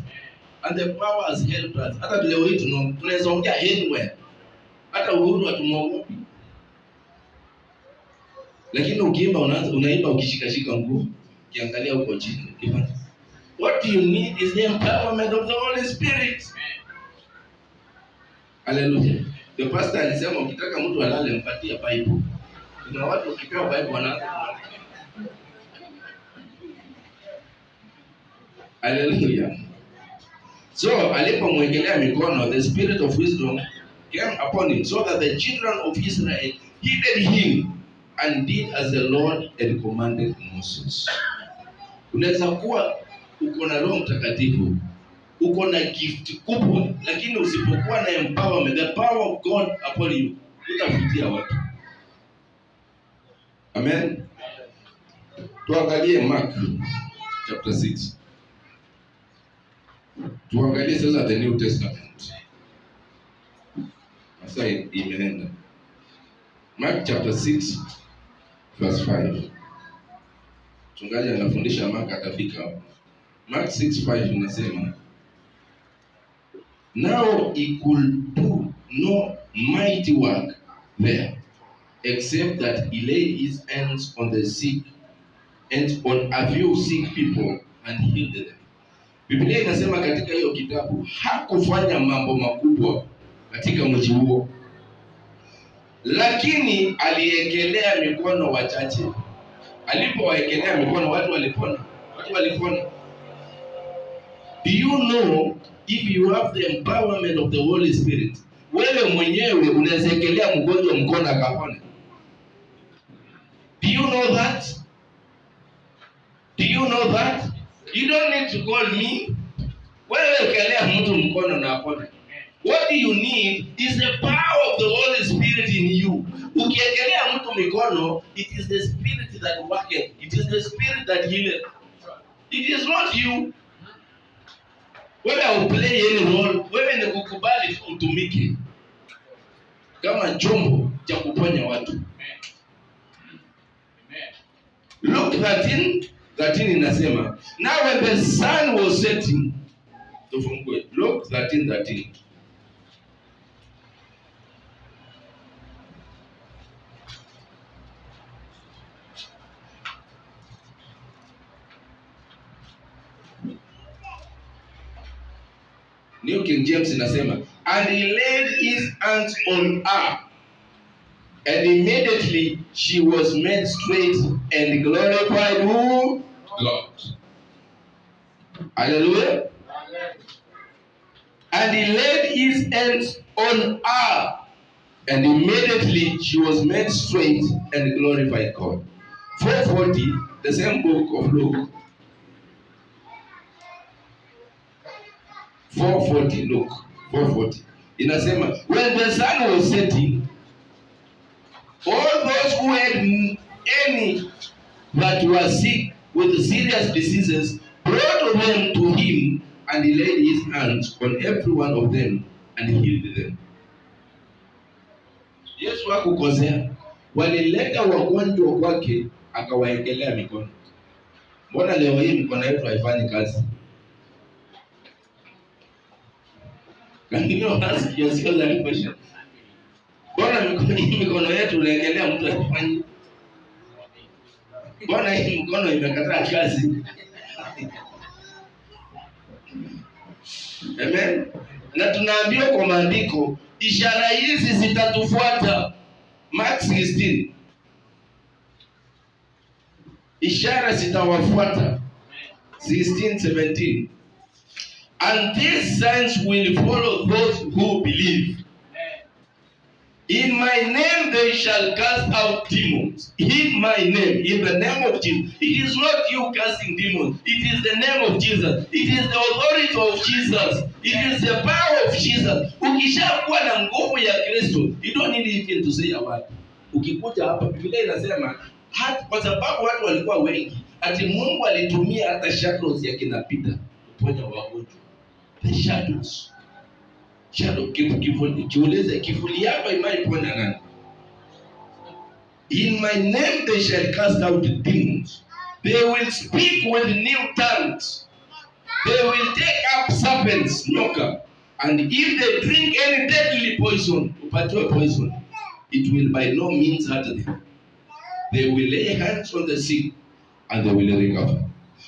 And the power has helped us. Hata leo hii tunaweza ongea anywhere. Hata Uhuru hatumwogopi. Lakini ukiimba unaimba ukishikashika nguo, ukiangalia huko chini. What you need is the empowerment of the Holy Spirit. Hallelujah. The pastor alisema ukitaka mtu alale mpatie Bible. Kuna watu ukipewa Bible wanaanza. Hallelujah. So alipomwekelea mikono, the spirit of wisdom came upon him, so that the children of Israel heeded him and did as the Lord had commanded Moses. Unaweza kuwa uko na Roho Mtakatifu, uko na gift kubwa, lakini usipokuwa na empowerment, the power of God upon you, utafikia watu. Amen. Tuangalie Mark chapter 6. Tuangalie sasa the New Testament. Sasa imeenda. Mark chapter 6 verse 5. Mchungaji anafundisha Mark atafika hapo. Mark 6:5 inasema, now he could do no mighty work there, except that he laid his hands on the sick and on a few sick people and healed them. Biblia inasema katika hiyo kitabu hakufanya mambo makubwa katika mji huo, lakini aliekelea mikono wachache. Alipowaekelea mikono watu walipona. Do you know, if you have the empowerment of the Holy Spirit, wewe mwenyewe unaweza ekelea mgonjwa mkono akapona? Do you know that? Do you know that? You don't need to call me. Wewe ekelea mtu mkono na apone. What you need is the power of the Holy Spirit in you. Ukiekelea mtu mikono, it is the Spirit that worketh. It is the Spirit that healeth. It is not you. Wewe hauplay any role. Wewe ni kukubali tu utumike kama chombo cha kuponya watu. Luke 13 inasema, now when the sun was setting, tufungue Luke 13:13. New King James inasema, and he laid his hands on her, and immediately she was made straight and glorified who? God. Hallelujah. And he laid his hands on her, and immediately she was made straight and glorified God. 440, the same book of Luke. 440, Luke 440. Inasema, when the sun was setting, all those who had any that were sick with serious diseases brought them to him, and he laid his hands on every one of them and healed them. Yesu hakukosea. Walileta wagonjwa kwake akawaekelea mikono. Mbona leo hii mikono yetu haifanyi kazi? Can you ask yourself that question? Mbona mikono yetu unaekelea mtu afanye? Mbona hii mkono imekataa kazi? Amen. Na tunaambiwa kwa maandiko, ishara hizi zitatufuata. Mark 16. Ishara zitawafuata. 16:17. And these signs will follow those who believe. In my name they shall cast out demons. In my name, in the name of Jesus. It is not you casting demons. It is the name of Jesus. It is the authority of Jesus. It is the power of Jesus. Ukishakuwa na nguvu ya Kristo, you don't need anything to say about. Ukikuja hapa Biblia inasema hata kwa sababu watu walikuwa wengi, ati Mungu alitumia hata shadows ya kina Peter kuponya wagonjwa. The shadows. Shadow kivuli. Jiulize kivuli yako imaiponya nani? In my name they shall cast out demons. They will speak with new tongues. They will take up serpents, nyoka. And if they drink any deadly poison, upatiwe poison, it will by no means hurt them. They will lay hands on the sick and they will recover.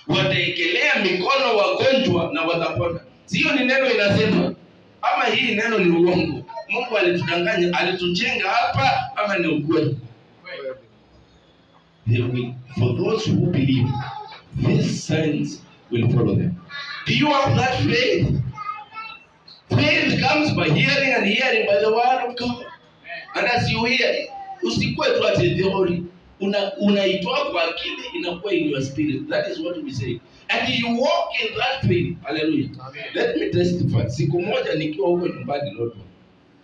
Wataekelea mikono wagonjwa na watapona. Sio ni neno inasema, ama hii neno ni uongo? Mungu alitudanganya, alitujenga hapa, ama ni ukweli? They will, for those who believe, these signs will follow them. Do you have that faith? Faith comes by hearing and hearing by the word of God. And as you hear, usikue tu ati theory. Unaitoa kwa akili, inakuwa in your spirit. That is what we say. And you walk in that faith. Hallelujah. Amen. Let me testify. Siku moja nikiwa huko nyumbani Lodwar,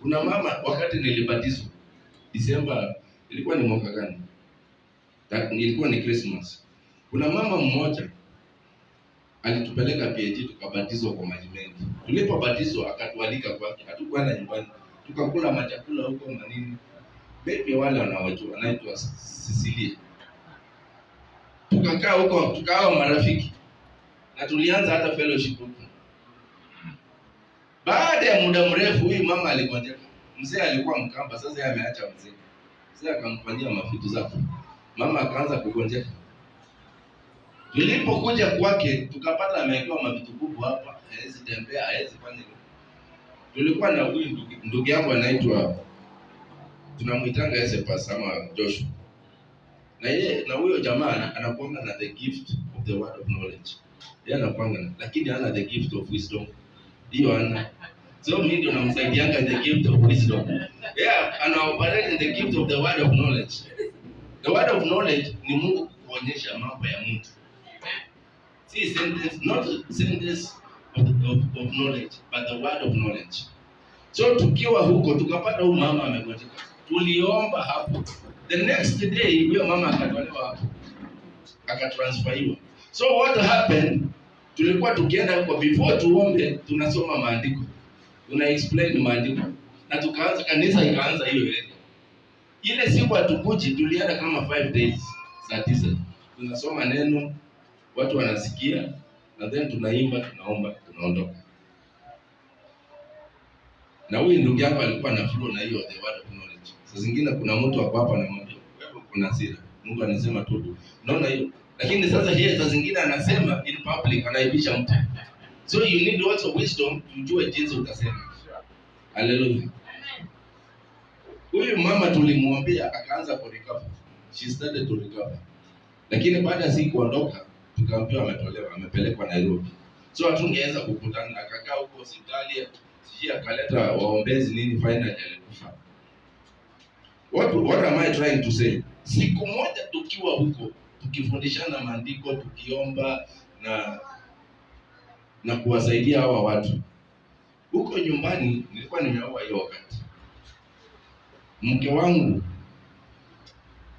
kuna mama, wakati nilibatizwa Disemba, ilikuwa ni mwaka gani? Ilikuwa ni Christmas. Kuna mama mmoja alitupeleka PAG tukabatizwa kwa maji mengi. Tulipobatizwa akatualika kwake. Hatukwenda nyumbani. Tukakula machakula huko na nini. Baby wale wanawajua, anaitwa Cecilia. Tukakaa huko, tukawa marafiki. Na tulianza hata fellowship huko. Baada ya muda mrefu huyu mama aligonjeka. Mzee alikuwa Mkamba, sasa yeye ameacha mzee. Mzee akamfanyia mafitu zake. Mama akaanza kugonjeka. Tulipokuja kwake tukapata amewekewa mavitu kubwa hapa, hawezi tembea, hawezi fanya nini. Tulikuwa na huyu ndugu yangu anaitwa, tunamuitanga Esepasa ama Joshua. Na huyo jamaa anakuanga na the gift of the word of knowledge. Yeye anakuanga lakini hana the gift of wisdom. Hiyo hana. So mimi ndio namsaidianga the gift of wisdom. Yeah, ana operate in the gift of the word of knowledge. The word of knowledge ni Mungu kuonyesha mambo ya mtu. See, sentence, not sentence of knowledge, but the word of knowledge. So tukiwa huko tukapata huyu mama amegonjeka. Tuliomba hapo. The next day huyo mama akatolewa hapo. Akatransferiwa. So what happened? Tulikuwa tukienda huko, before tuombe tunasoma maandiko. Tuna explain maandiko. Na tukaanza, kanisa ikaanza hiyo ile. Ile siku hatukuji, tulienda kama 5 days. Saa 9. Tunasoma neno, watu wanasikia, na then tunaimba, tunaomba, tunaondoka. Na huyu ndugu yangu alikuwa na flow na hiyo the word of knowledge. Saa zingine kuna mtu wako hapa anamwambia, wewe kuna hasira. Mungu anasema tu. Naona hiyo. Lakini sasa yeye saa zingine anasema in public, anaibisha mtu. So you need also wisdom kujua jinsi utasema. Hallelujah. Huyu mama tulimwambia akaanza ku recover. She started to recover. Lakini baada ya siku kuondoka, tukaambiwa ametolewa, amepelekwa Nairobi. So hatungeweza kukutana, akakaa huko hospitali, sisi akaleta waombezi nini, finally alikufa. What am I trying to say? Siku moja tukiwa huko, tukifundishana maandiko, tukiomba na kuwasaidia hawa watu. Huko nyumbani nilikuwa nimeoa hiyo wakati. Mke wangu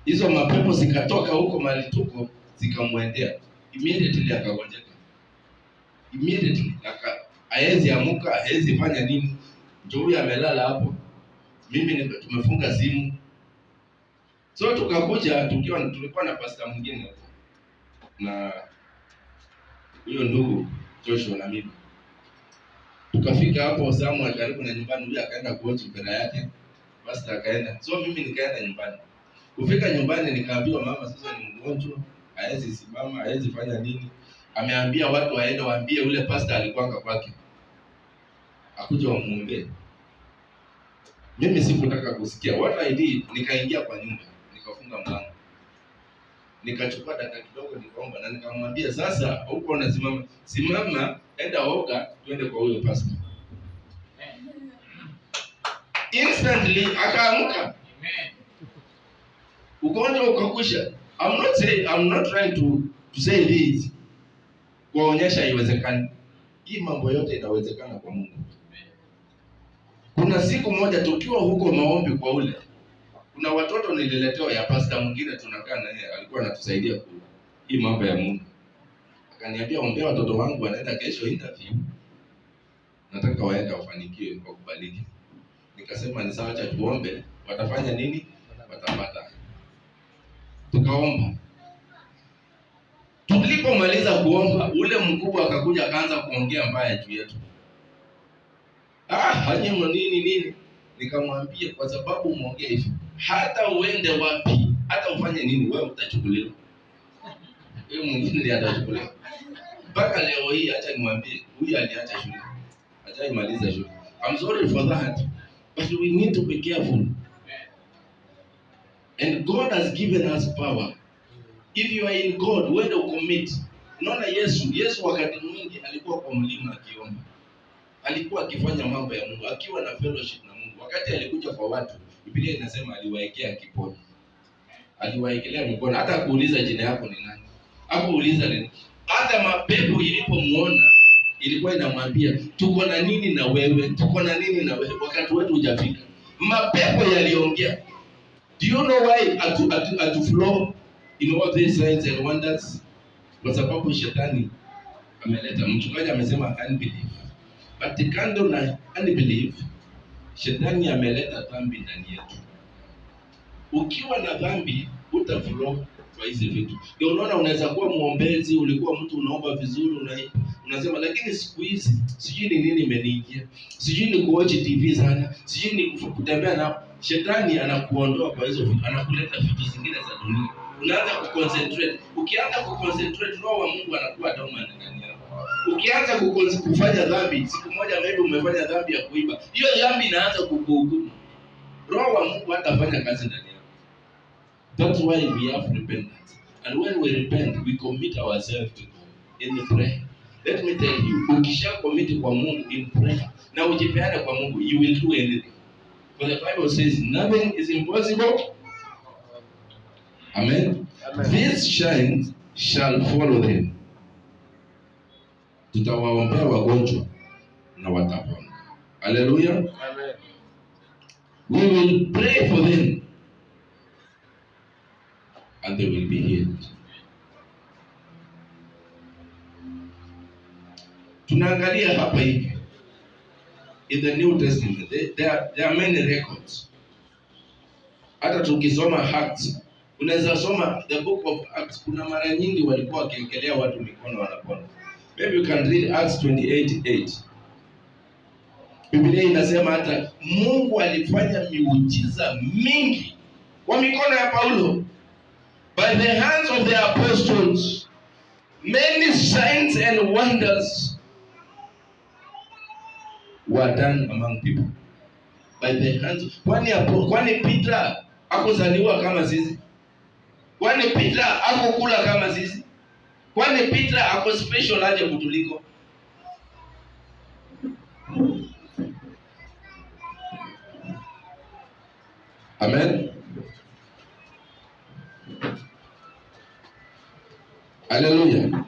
hizo mapepo zikatoka huko mahali tuko, zikamwendea. Immediately akagonjeka. Immediately haezi amuka, haezi fanya nini. Ndio amelala hapo. Mimi tumefunga simu. So tukakuja tulikuwa na pastor mwingine hapo. Na huyo ndugu Joshua na mimi. Tukafika hapo Samuel karibu na nyumbani, huyo akaenda kuochi mpira yake. Pastor akaenda. So mimi nikaenda nyumbani. Kufika nyumbani nikaambiwa mama sasa ni mgonjwa, haezi simama, haezi fanya nini. Ameambia watu waende waambie ule pastor alikuanga kwake. Akuje wamuombee. Mimi sikutaka kusikia. What I did, nikaingia kwa nyumba, nikafunga mlango. Nikachukua dakika kidogo nikaomba na nikamwambia sasa huko unasimama, simama, enda oga, twende kwa huyo pastor. Instantly akaamka. Ugonjwa ukakwisha. I'm not trying to say this kuonyesha haiwezekani. Hii mambo yote inawezekana kwa Mungu. Kuna siku moja tukiwa huko maombi kwa ule, kuna watoto nililetewa ya pastor mwingine tunakaa na yeye, alikuwa anatusaidia kwa hii mambo ya Mungu. Akaniambia ombea watoto wangu wanaenda kesho interview. Nataka waende wafanikiwe kwa kubariki. Nikasema ni sawa, acha tuombe, watafanya nini? Watapata. Tukaomba. Tulipomaliza kuomba, ule mkubwa akakuja akaanza kuongea mbaya juu yetu. Hanyemo nini? Nikamwambia kwa sababu umeongea hivi, hata uende wapi, hata ufanye nini, wewe utachukuliwa. Wewe mwingine ndiye atachukuliwa. Mpaka leo hii acha nimwambie, huyu aliacha shule. Hajaimaliza shule. I'm sorry for that. But we need to be careful. And God has given us power. If you are in God, when you commit. Unaona Yesu wakati mwingi alikuwa kwa mlima akiomba. Alikuwa akifanya mambo ya Mungu, akiwa na fellowship na Mungu. Wakati alikuja kwa watu, Biblia inasema aliwaekea kipono. Aliwaekelea mikono, hata kuuliza jina yako ni nani. Hakuuliza nini. Hata mapepo ilipomuona ilikuwa inamwambia tuko na nini na wewe, wakati wetu hujafika. Mapepo yaliongea. Do you know why at flow in all these signs and wonders? Kwa sababu shetani ameleta, mchungaji amesema unbelief. But kando na unbelief, shetani ameleta dhambi ndani yetu. Ukiwa na dhambi utaflow kwa hizi vitu. Ndio unaona unaweza kuwa muombezi, ulikuwa mtu unaomba vizuri, unasema lakini siku hizi sijui ni nini imeniingia. Sijui ni kuwatch TV sana, sijui ni kutembea na shetani anakuondoa kwa hizo vitu, anakuleta vitu zingine za dunia. Unaanza kuconcentrate. Ukianza kuconcentrate, roho wa Mungu anakuwa dormant ndani yako. Ukianza kufanya dhambi, siku moja maybe umefanya dhambi ya kuiba, hiyo dhambi inaanza kukuhukumu. Roho wa Mungu hatafanya kazi ndani yako. That's why we have repentance. And when we repent, we commit ourselves to God in prayer. Let me tell you, ukisha commit kwa Mungu in prayer, na ujipeane kwa Mungu, you will do anything. For the Bible says, nothing is impossible. Amen. These signs shall follow them. Tutawaombea wagonjwa na watapona. Hallelujah. Amen. We will pray for them and they will be healed. Tunaangalia hapa hivi. In the New Testament, there are many records. Hata tukisoma Acts, unaweza soma the book of Acts, kuna mara nyingi walikuwa wakiwekelea watu mikono wanapona. Maybe you can read Acts 28:8. Biblia inasema hata Mungu alifanya miujiza mingi kwa mikono ya Paulo. By the hands of the apostles, many signs and wonders were done among people. By the hands. Kwani Peter hakuzaliwa kama sisi? Kwani Peter hakukula kama sisi? Kwani Peter ako special aje kutuliko? Amen. Hallelujah.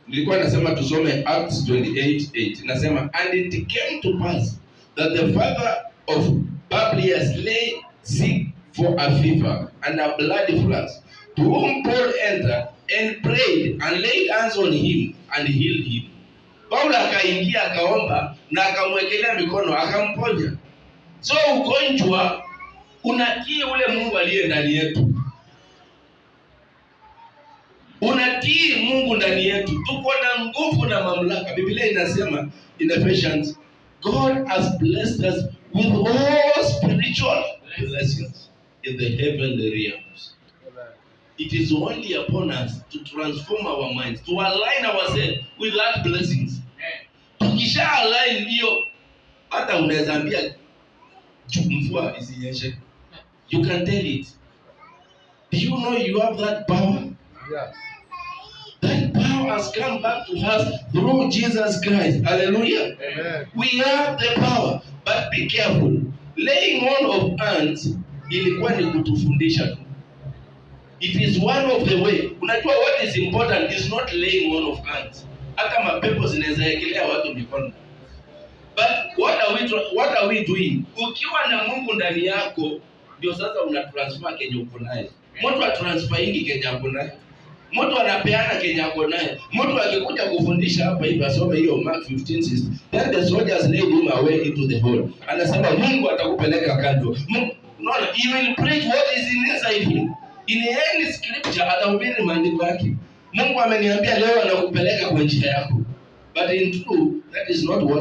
Nilikuwa nasema tusome Acts 28:8. Nasema, and it came to pass that the father of Publius lay sick for a fever and a bloody flush, to whom Paul entered and prayed and laid hands on him and healed him. Paulo akaingia akaomba na akamwekelea mikono akamponya. So ugonjwa unatii ule Mungu aliye ndani yetu. Unatii Mungu ndani yetu. Tuko na nguvu na mamlaka. Biblia inasema in Ephesians, God has blessed us with all spiritual blessings in the heavenly realms. It is only upon us to transform our minds, to align ourselves with that blessings. Tukisha align hiyo, hata unaweza ambia mvua isinyeshe. You can tell it. Do you know you have that power? Yeah. That power has come back to us through Jesus Christ. Hallelujah. Amen. We have the power. But be careful. Laying on of hands ilikuwa ni kutufundisha tu. It is one of the way. Unajua what is important is not laying on of hands. Hata mapepo zinaweza ekelea watu mikono. But what are we doing? Ukiwa na Mungu ndani yako, ndio sasa una transfer kenye uko naye. Mtu atransfer ingi kenye uko naye. Mtu anapeana kenye uko naye. Mtu akikuja kufundisha hapa hivi asome hiyo Mark 15:6. Then the soldiers laid him away into the hall. Anasema Mungu atakupeleka kando. No, he will preach what is inside him. In any scripture atahubiri maandiko yake. Mungu ameniambia leo anakupeleka kwa njia yako. But in truth, that is not what